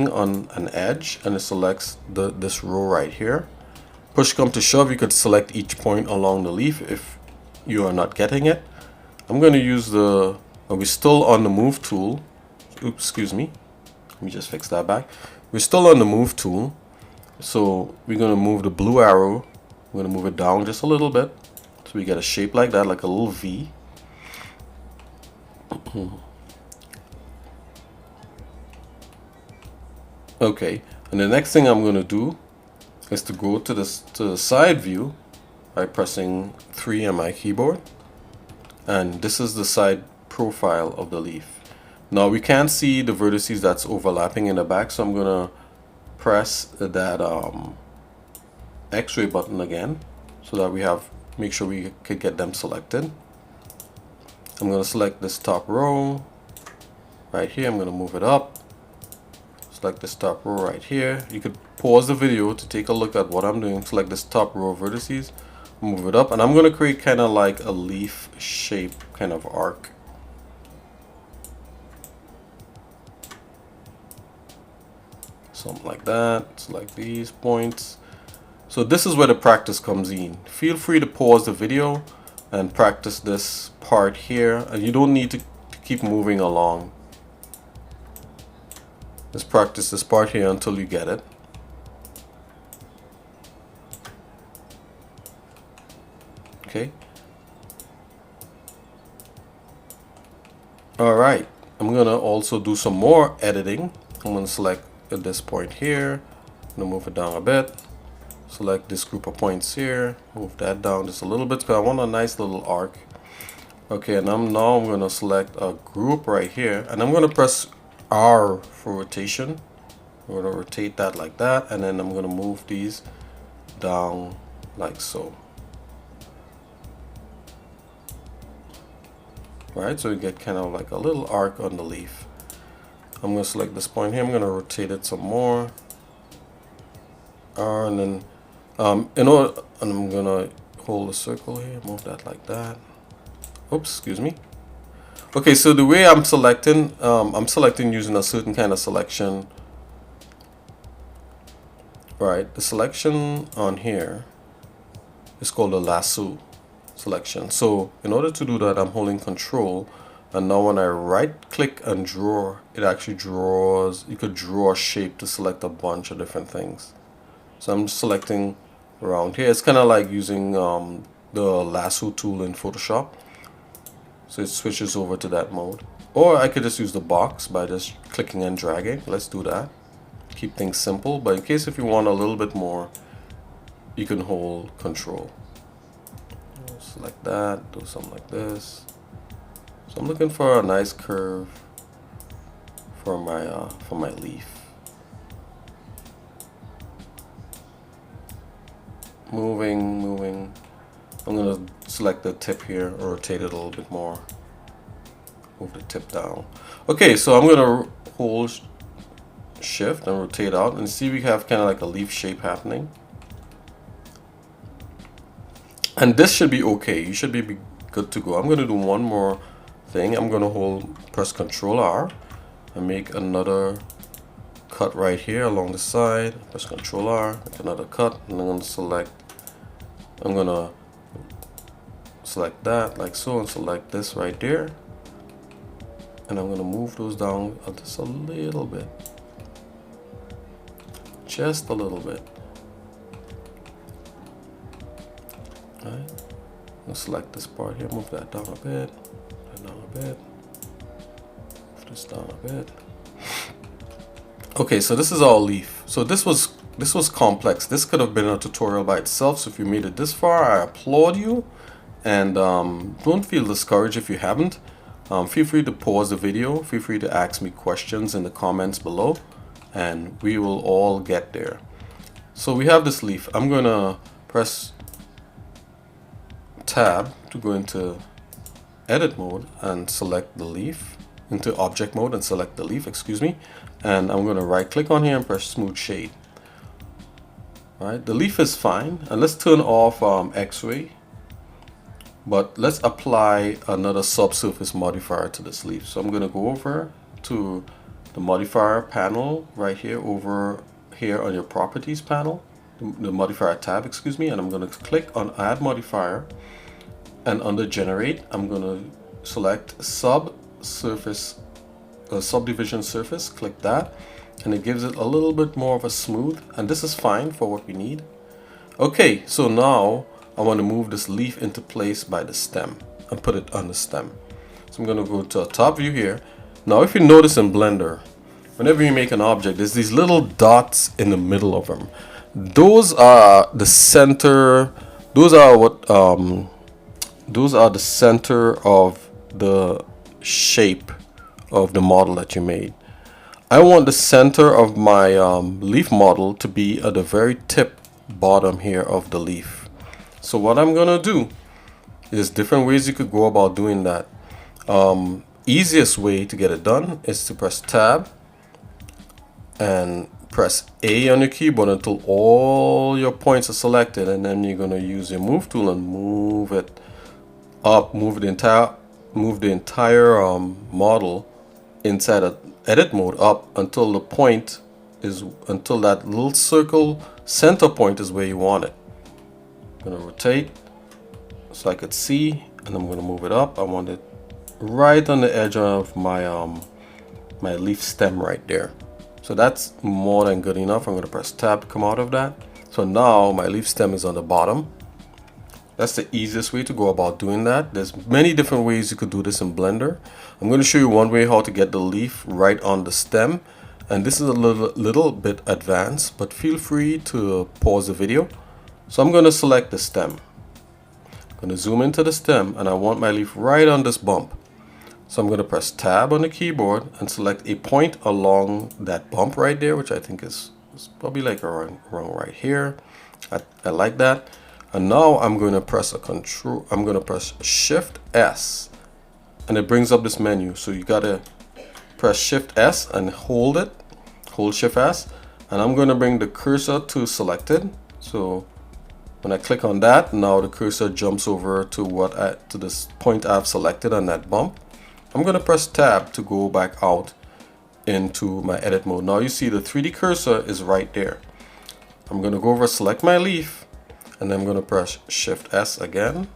on an edge, and it selects this row right here. Push come to shove, you could select each point along the leaf if you are not getting it. I'm going to use we're still on the move tool. Oops, excuse me. Let me just fix that back. We're still on the move tool. So we're going to move the blue arrow. We're going to move it down just a little bit. So we get a shape like that, like a little V. Okay, and the next thing I'm going to do is to go to the side view by pressing 3 on my keyboard, and this is the side profile of the leaf. Now we can't see the vertices that's overlapping in the back, so I'm gonna press that X-ray button again so that make sure we could get them selected. I'm gonna select this top row right here. I'm gonna move it up. Select this top row right here. You could pause the video to take a look at what I'm doing. Select this top row of vertices, move it up, and I'm going to create kind of like a leaf shape kind of arc. Something like that. Select these points. So this is where the practice comes in. Feel free to pause the video and practice this part here, and you don't need to keep moving along. Just practice this part here until you get it. Okay. Alright. I'm going to also do some more editing. I'm going to select at this point here. I'm going to move it down a bit. Select this group of points here. Move that down just a little bit because I want a nice little arc. Okay, and now I'm going to select a group right here. And I'm going to press R for rotation. We're going to rotate that like that, and then I'm going to move these down like so. Right, so you get kind of like a little arc on the leaf. I'm going to select this point here. I'm going to rotate it some more. R, and then and I'm going to hold a circle here, move that like that. Oops, excuse me. Okay, so the way I'm selecting using a certain kind of selection. Right, the selection on here is called a lasso selection. So in order to do that, I'm holding Control, and now when I right click and draw, it actually draws. You could draw a shape to select a bunch of different things. So I'm selecting around here. It's kind of like using the lasso tool in Photoshop. So it switches over to that mode. Or I could just use the box by just clicking and dragging. Let's do that. Keep things simple, but in case if you want a little bit more, you can hold Control. Select that, do something like this. So I'm looking for a nice curve for my leaf. Moving. I'm gonna select the tip here, or rotate it a little bit more. Move the tip down. Okay, so I'm gonna hold Shift and rotate out, and see we have kind of like a leaf shape happening. And this should be okay. You should be good to go. I'm gonna do one more thing. I'm gonna press Control R and make another cut right here along the side. Press Control R, make another cut, and I'm gonna Select that like so, and select this right there. And I'm going to move those down just a little bit. Just a little bit. Alright. I'll select this part here, move that down a bit, down a bit, move this down a bit. Okay, so this is our leaf. So this was complex. This could have been a tutorial by itself. So if you made it this far, I applaud you. And don't feel discouraged if you haven't. Feel free to pause the video. Feel free to ask me questions in the comments below, and we will all get there. So we have this leaf. I'm gonna press tab to go into edit mode and select the leaf, into object mode and select the leaf, excuse me. And I'm gonna right click on here and press smooth shade. All right, the leaf is fine. And let's turn off X-ray. But let's apply another subsurface modifier to this leaf. So I'm going to go over to the modifier panel right here, over here on your properties panel, the modifier tab, excuse me, and I'm going to click on add modifier, and under generate, I'm going to select subsurface, subdivision surface, click that, and it gives it a little bit more of a smooth, and this is fine for what we need. Okay, so now I want to move this leaf into place by the stem and put it on the stem. So I'm going to go to a top view here. Now if you notice in Blender, whenever you make an object, there's these little dots in the middle of them. Those are the center, those are the center of the shape of the model that you made. I want the center of my leaf model to be at the very tip bottom here of the leaf. So what I'm gonna do is different ways you could go about doing that. Easiest way to get it done is to press tab and press A on your keyboard until all your points are selected, and then you're gonna use your move tool and move it up, move the entire model inside of edit mode up until the point is, until that little circle center point is where you want it. I'm going to rotate so I could see, and I'm going to move it up. I want it right on the edge of my my leaf stem right there. So that's more than good enough. I'm going to press tab to come out of that. So now my leaf stem is on the bottom. That's the easiest way to go about doing that. There's many different ways you could do this in Blender. I'm going to show you one way how to get the leaf right on the stem, and this is a little bit advanced, but feel free to pause the video. So I'm going to select the stem. I'm going to zoom into the stem, and I want my leaf right on this bump. So I'm going to press tab on the keyboard and select a point along that bump right there, which I think is probably like around right here. I like that. And now I'm going to press I'm going to press Shift S, and it brings up this menu. So you got to press Shift S and hold it, hold Shift S, and I'm going to bring the cursor to selected. So when I click on that, now the cursor jumps over to to this point I've selected on that bump. I'm going to press tab to go back out into my edit mode. Now you see the 3D cursor is right there. I'm going to go over, select my leaf, and then I'm going to press Shift S again.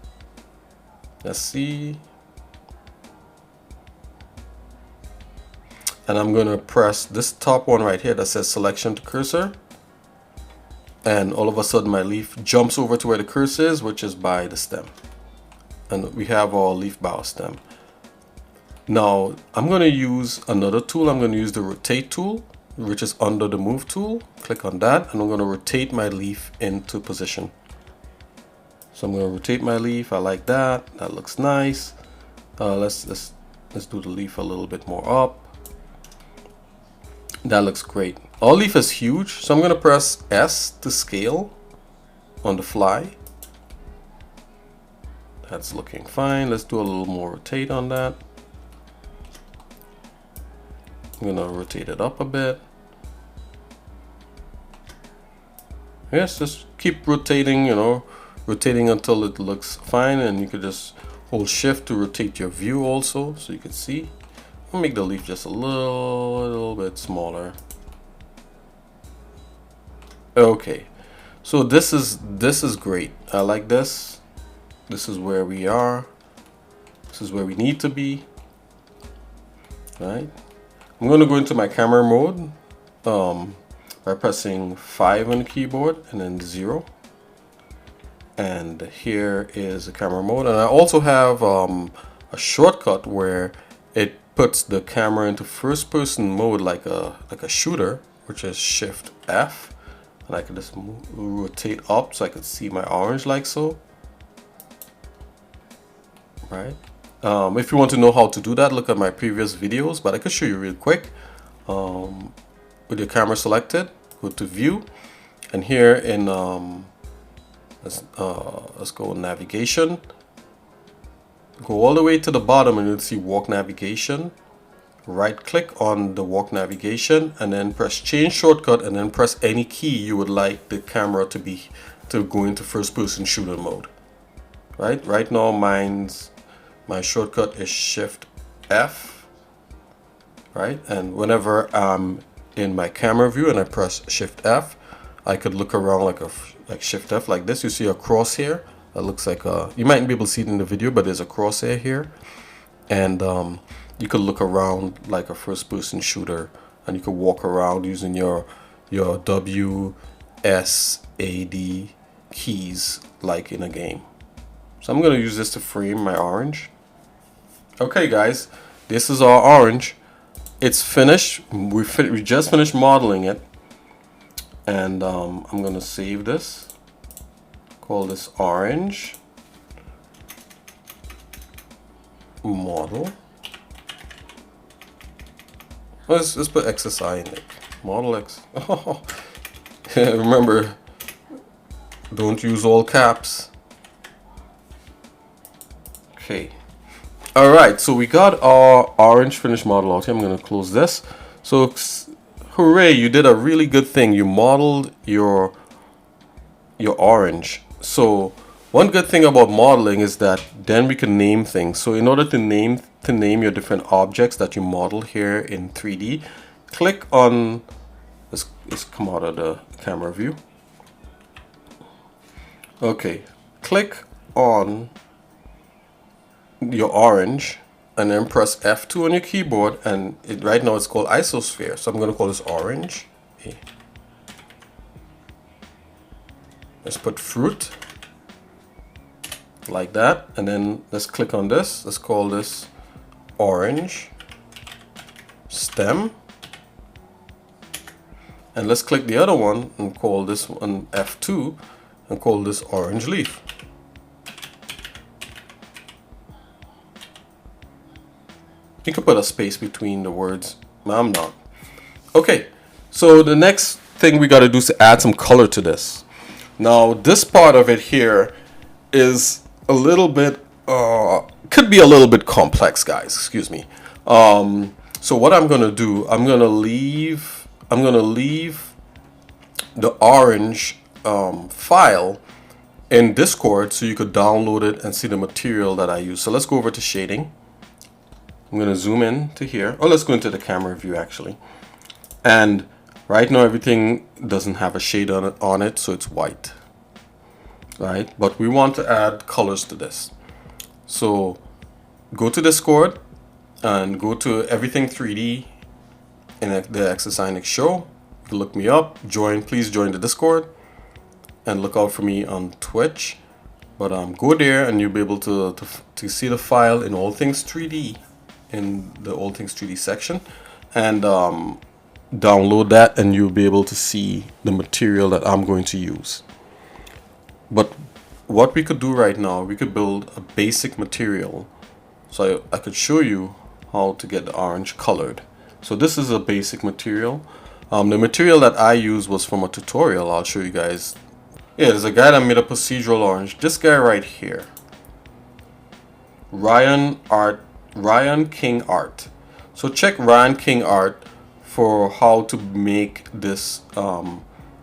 Let's see. And I'm going to press this top one right here that says selection to cursor. And all of a sudden my leaf jumps over to where the cursor is, which is by the stem. And we have our leaf bow stem. Now I'm going to use another tool. I'm going to use the rotate tool, which is under the move tool. Click on that, and I'm going to rotate my leaf into position. So I'm going to rotate my leaf. I like that. That looks nice. Let's do the leaf a little bit more up. That looks great. Our leaf is huge, so I'm going to press S to scale on the fly. That's looking fine. Let's do a little more rotate on that. I'm going to rotate it up a bit. Yes, just keep rotating, you know, rotating until it looks fine, and you could just hold Shift to rotate your view also, so you can see. I'll make the leaf just a little bit smaller. Okay, so this is great. I like this. This is where we are. This is where we need to be. Right? I'm going to go into my camera mode by pressing 5 on the keyboard and then 0. And here is the camera mode. And I also have a shortcut where it puts the camera into first person mode like a shooter, which is Shift F. And I can just rotate up so I can see my orange like so. Right? If you want to know how to do that, look at my previous videos, but I could show you real quick. With your camera selected, go to view, and here in let's go navigation, go all the way to the bottom and you'll see walk navigation. Right click on the walk navigation and then press change shortcut and then press any key you would like the camera to go into first person shooter mode. Right now my shortcut is Shift F, right? And whenever I'm in my camera view and I press Shift F, I could look around like Shift F like this. You see a crosshair that looks like you mightn't be able to see it in the video, but there's a crosshair here, and you could look around like a first person shooter, and you could walk around using your W, S, A, D keys like in a game. So I'm going to use this to frame my orange. Okay guys, this is our orange. It's finished. We just finished modeling it. And I'm going to save this. Call this orange model. Let's put xsinick. Model X. Oh, remember, don't use all caps. Okay. Alright, so we got our orange finished model out here. I'm going to close this. So, hooray, you did a really good thing. You modeled your orange. So, one good thing about modeling is that then we can name things. So, in order to name your different objects that you model here in 3D, click on, let's come out of the camera view. Okay, click on your orange and then press F2 on your keyboard, and right now it's called isosphere, so I'm going to call this orange. Okay. Let's put fruit like that, and then let's click on this. Let's call this orange stem, and let's click the other one and call this one F2 and call this orange leaf. You could put a space between the words. No, I'm not. Okay, so the next thing we got to do is to add some color to this. Now, this part of it here is a little bit, could be a little bit complex, guys. Excuse me. So what I'm gonna do, I'm gonna leave the orange file in Discord so you could download it and see the material that I use. So let's go over to shading. I'm going to zoom in to here. Oh, let's go into the camera view actually. And right now everything doesn't have a shade on it, so it's white. Right? But we want to add colors to this. So go to Discord and go to everything 3D in the xsinick show. You can look me up. Please join the Discord and look out for me on Twitch. But go there and you'll be able to see the file in All Things 3D. In the All Things 3D section, and download that, and you'll be able to see the material that I'm going to use. But what we could do right now, we could build a basic material. So I could show you how to get the orange colored. So this is a basic material. The material that I used was from a tutorial. I'll show you guys. Yeah, there's a guy that made a procedural orange. This guy right here, Ryan King Art. So check Ryan King Art for how to make this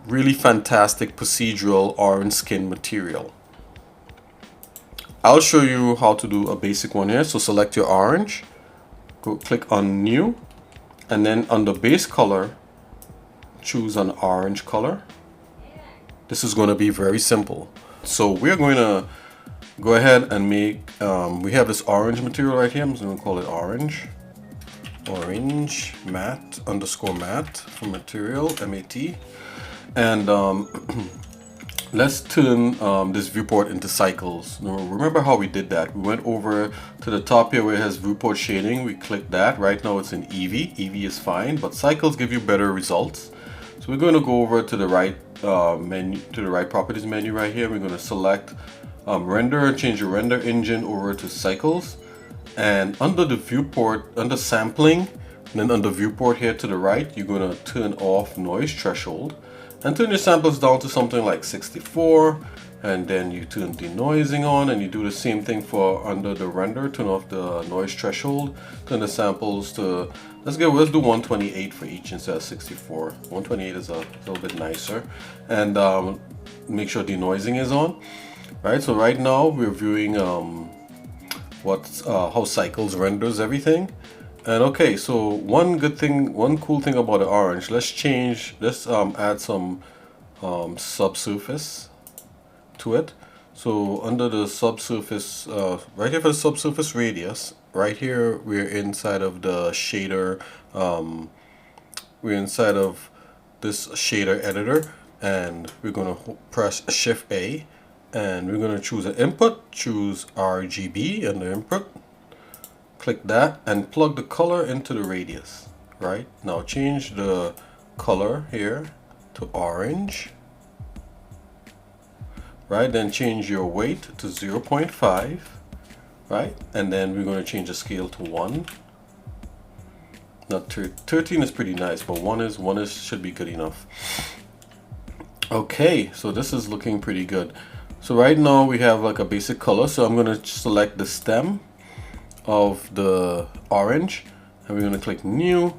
really fantastic procedural orange skin material. I'll show you how to do a basic one here. So select your orange, go click on new, and then under base color, choose an orange color. This is going to be very simple. So we're going to go ahead and make, we have this orange material right here. I'm just going to call it orange matte underscore matte for material, MAT. And let's turn this viewport into cycles. Now, remember how we did that? We went over to the top here where it has viewport shading. We clicked that. Right now it's in Eevee. Eevee is fine, but cycles give you better results. So we're going to go over to the right menu, to the right properties menu right here. We're going to select render, change the render engine over to cycles. And under the viewport, under sampling, and then under viewport here to the right, you're going to turn off noise threshold and turn your samples down to something like 64. And then you turn denoising on, and you do the same thing for under the render, turn off the noise threshold, turn the samples to, let's do 128 for each instead of 64. 128 is a little bit nicer. And make sure denoising is on. Right, so right now we're viewing how cycles renders everything. And okay, so one cool thing about the orange, let's add some subsurface to it. So under the subsurface, right here for the subsurface radius, right here we're inside of the shader, we're inside of this shader editor, and we're going to press Shift A, and we're going to choose an input, choose RGB under input, click that, and plug the color into the radius. Right now change the color here to orange. Right, then change your weight to 0.5. Right, and then we're going to change the scale to 1. Not 13 is pretty nice, but 1 should be good enough. Okay, so this is looking pretty good. So right now we have like a basic color, so I'm going to select the stem of the orange, and we're going to click new,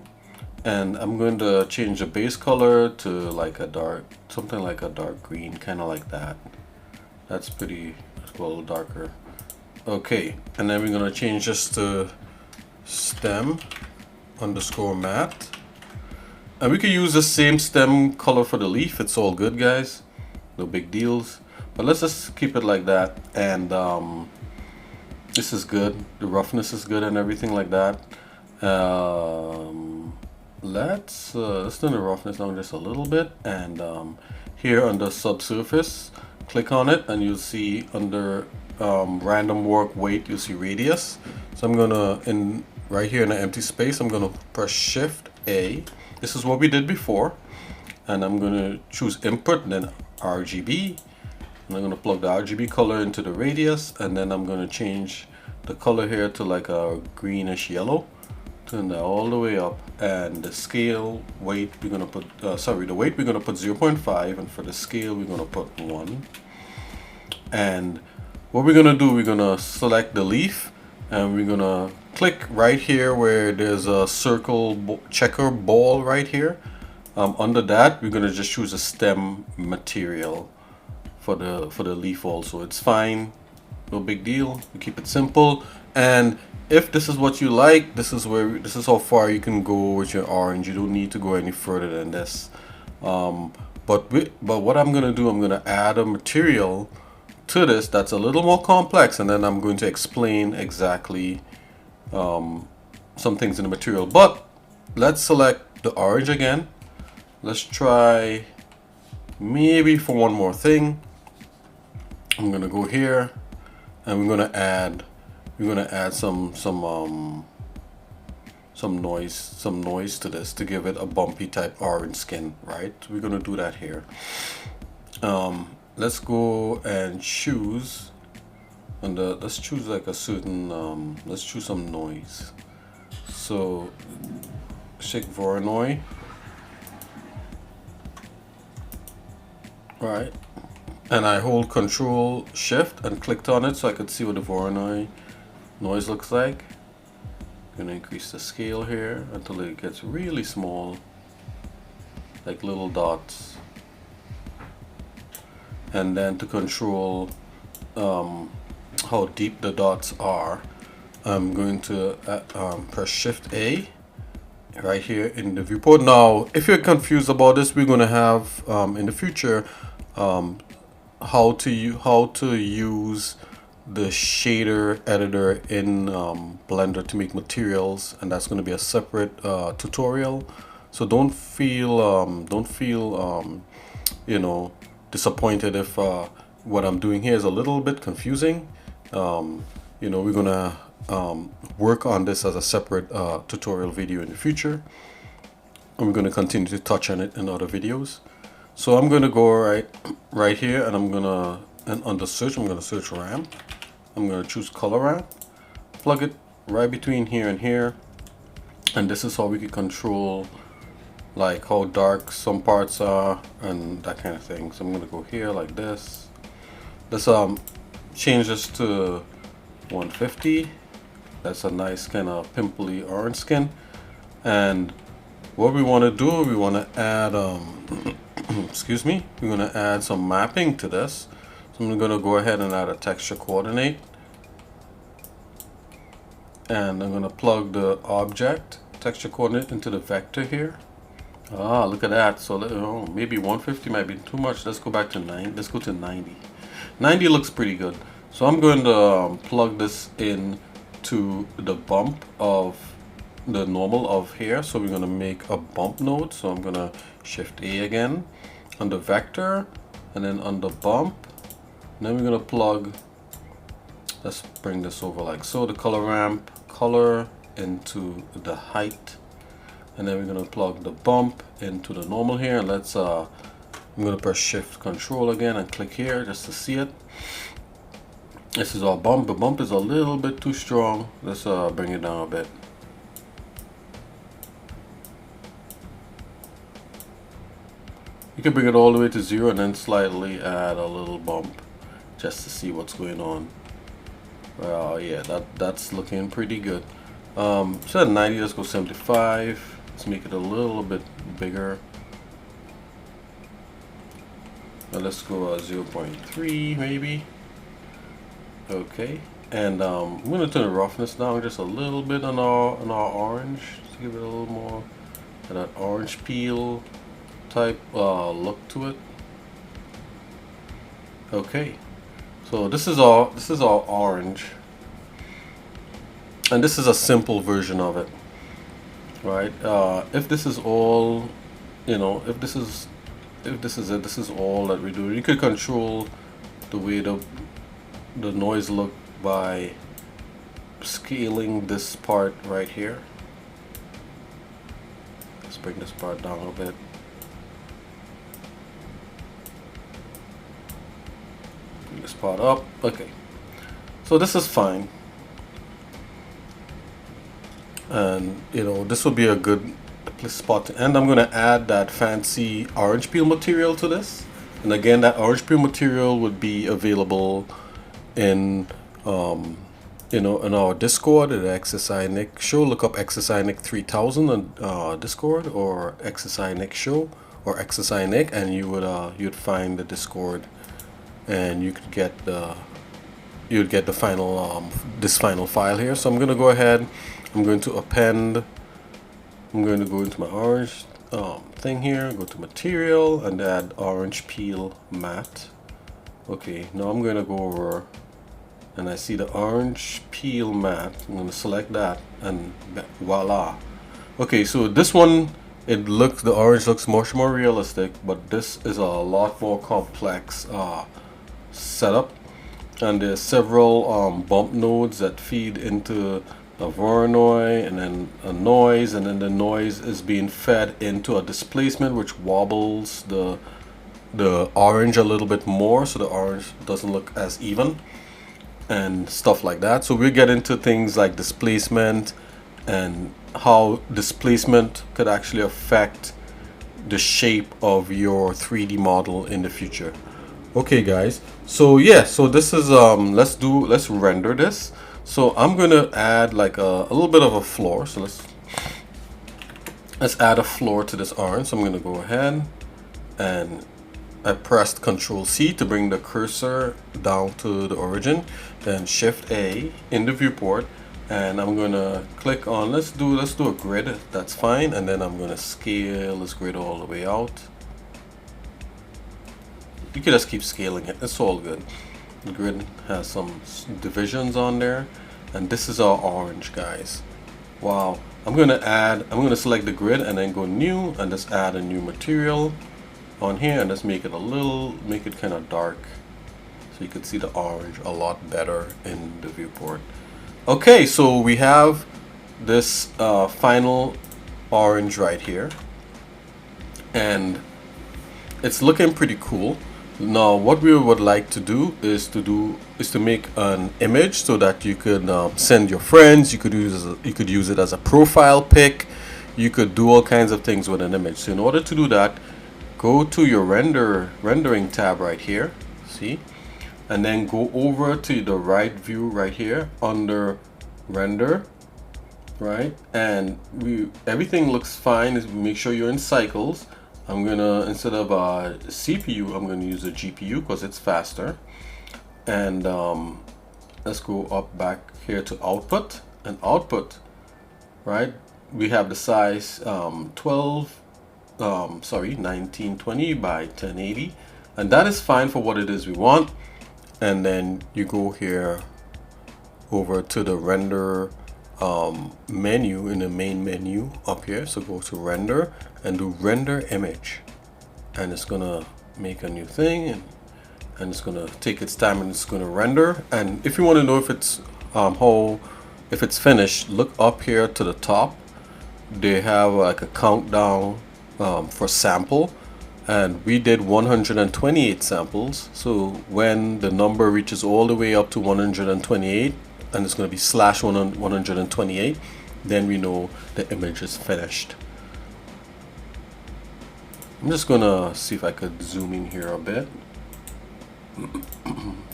and I'm going to change the base color to like something like a dark green, kind of like that. Let's go a little darker. Okay, and then we're going to change this to stem underscore matte, and we could use the same stem color for the leaf. It's all good, guys, no big deals. But let's just keep it like that, and this is good. The roughness is good and everything like that. Let's turn the roughness down just a little bit, and here under subsurface, click on it, and you'll see under random work weight, you'll see radius. So I'm gonna, right here in the empty space, I'm gonna press Shift A. This is what we did before, and I'm gonna choose input, and then RGB. And I'm going to plug the RGB color into the radius, and then I'm going to change the color here to like a greenish yellow. Turn that all the way up, and the scale weight we're going to put, the weight we're going to put 0.5, and for the scale we're going to put 1. And what we're going to do, we're going to select the leaf, and we're going to click right here where there's a circle checker ball right here. Under that, we're going to just choose a stem material for the leaf also. It's fine, no big deal. We keep it simple, and if this is what you like, this is how far you can go with your orange. You don't need to go any further than this. But what I'm gonna do, I'm gonna add a material to this that's a little more complex, and then I'm going to explain exactly some things in the material. But let's select the orange again. Let's try maybe for one more thing. I'm gonna go here, and we're gonna add some noise to this to give it a bumpy type orange skin. Right, we're gonna do that here. Let's go and choose, and let's choose like a certain let's choose some noise. So check Voronoi. Right, and I hold Control Shift and clicked on it so I could see what the Voronoi noise looks like. I'm gonna increase the scale here until it gets really small, like little dots. And then to control how deep the dots are, I'm going to press Shift A right here in the viewport. Now, if you're confused about this, we're going to have in the future how to use the shader editor in Blender to make materials, and that's going to be a separate tutorial. So don't feel you know, disappointed if what I'm doing here is a little bit confusing. You know, we're gonna work on this as a separate tutorial video in the future, and we're going to continue to touch on it in other videos. So I'm going to go right here, and I'm gonna, and under search, I'm going to search ramp. I'm going to choose color ramp, plug it right between here and here, and this is how we can control like how dark some parts are and that kind of thing. So I'm going to go here like this. Let's change this to 150. That's a nice kind of pimply orange skin. And what we want to do, we want to add excuse me, we're going to add some mapping to this. So I'm going to go ahead and add a texture coordinate, and I'm going to plug the object texture coordinate into the vector here. Ah, look at that. So maybe 150 might be too much. Let's go back to 9. Let's go to 90. 90 looks pretty good. So I'm going to plug this in to the bump of the normal of here. So we're going to make a bump node. So I'm going to shift A again on the vector, and then on the bump, and then we're going to plug, let's bring this over like so, the color ramp color into the height, and then we're going to plug the bump into the normal here. And let's I'm going to press shift control again and click here just to see it. This is our bump. The bump is a little bit too strong. Let's bring it down a bit. You can bring it all the way to 0 and then slightly add a little bump just to see what's going on. Well, yeah, that's looking pretty good. So at 90, let's go 75. Let's make it a little bit bigger. Now let's go 0.3 maybe. Okay, and I'm going to turn the roughness down just a little bit on our orange to give it a little more of that orange peel type look to it. Okay, so this is our orange, and this is a simple version of it, right? If this is all, you know, if this is it, this is all that we do. You could control the way the noise look by scaling this part right here. Let's bring this part down a bit. Bring this part up. Okay, so this is fine, and you know, this will be a good spot to end. I'm going to add that fancy orange peel material to this, and again, that orange peel material would be available in you know, in our Discord at xsinick show. Look up xsinick 3000 on Discord, or xsinick show or xsinick, and you would you'd find the Discord, and you could get the final this final file here. So I'm going to go ahead, I'm going to append, I'm going to go into my orange thing here, go to material and add orange peel matte. Okay, now I'm going to go over, and I see the orange peel matte. I'm going to select that, and voila. Okay, so this one, the orange looks much more realistic, but this is a lot more complex setup, and there's several bump nodes that feed into a Voronoi, and then a noise, and then the noise is being fed into a displacement which wobbles the orange a little bit more, so the orange doesn't look as even and stuff like that. So we get into things like displacement and how displacement could actually affect the shape of your 3D model in the future. Okay guys, so yeah, so this is let's render this. So I'm going to add like a little bit of a floor. So let's add a floor to this orange. So I'm going to go ahead, and I pressed Control C to bring the cursor down to the origin, then Shift A in the viewport, and I'm going to click on, let's do a grid. That's fine, and then I'm going to scale this grid all the way out. You can just keep scaling it, it's all good. The grid has some divisions on there, and this is our orange, guys. Wow. I'm gonna select the grid and then go new and just add a new material on here and just make it kind of dark so you can see the orange a lot better in the viewport. Okay, so we have this final orange right here, and it's looking pretty cool. Now what we would like to do is to make an image so that you could send your friends. You could use it as a profile pic. You could do all kinds of things with an image. So in order to do that, go to your rendering tab right here, see, and then go over to the right view right here under render, right? And everything looks fine. Make sure you're in cycles. I'm gonna, instead of CPU, I'm gonna use a GPU because it's faster. And let's go up back here to output, and output, right? We have the size 1920 by 1080, and that is fine for what it is we want. And then you go here over to the render menu in the main menu up here. So go to render and do render image, and it's gonna make a new thing, and it's gonna take its time and it's gonna render. And if you want to know if it's if it's finished, look up here to the top. They have like a countdown for sample, and we did 128 samples. So when the number reaches all the way up to 128, and it's going to be slash 128, then we know the image is finished. I'm just gonna see if I could zoom in here a bit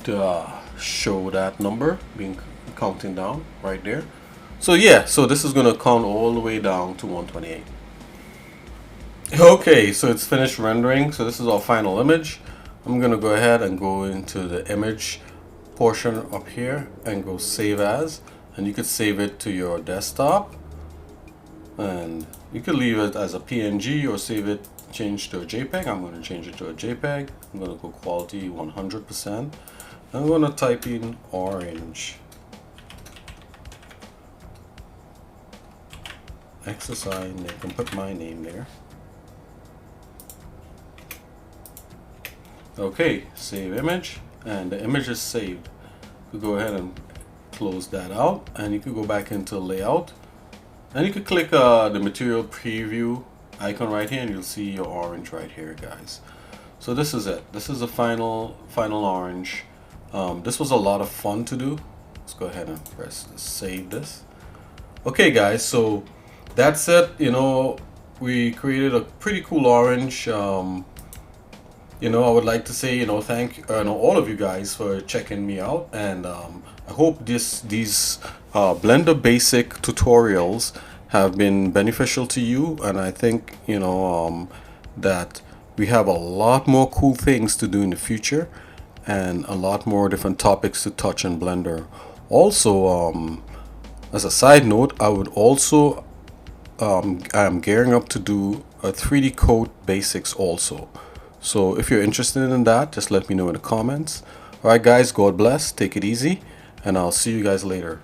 to show that number being counting down right there. So yeah, so this is gonna count all the way down to 128. Okay, so it's finished rendering. So this is our final image. I'm gonna go ahead and go into the image portion up here and go save as, and you could save it to your desktop, and you could leave it as a PNG or save it, change to a JPEG. I'm going to change it to a JPEG. I'm going to go quality 100%. I'm going to type in orange xsinick and put my name there. Okay, save image, and the image is saved. You go ahead and close that out, and you could go back into layout, and you could click the material preview icon right here, and you'll see your orange right here, guys. So this is it. This is the final orange. This was a lot of fun to do. Let's go ahead and press save this. Okay, guys, so that's it. You know, we created a pretty cool orange. You know, I would like to say, you know, thank all of you guys for checking me out, and I hope these Blender basic tutorials have been beneficial to you. And I think, you know, that we have a lot more cool things to do in the future, and a lot more different topics to touch in Blender. Also, as a side note, I would also I'm gearing up to do a 3D code basics also. So if you're interested in that, just let me know in the comments. Alright guys, God bless, take it easy, and I'll see you guys later.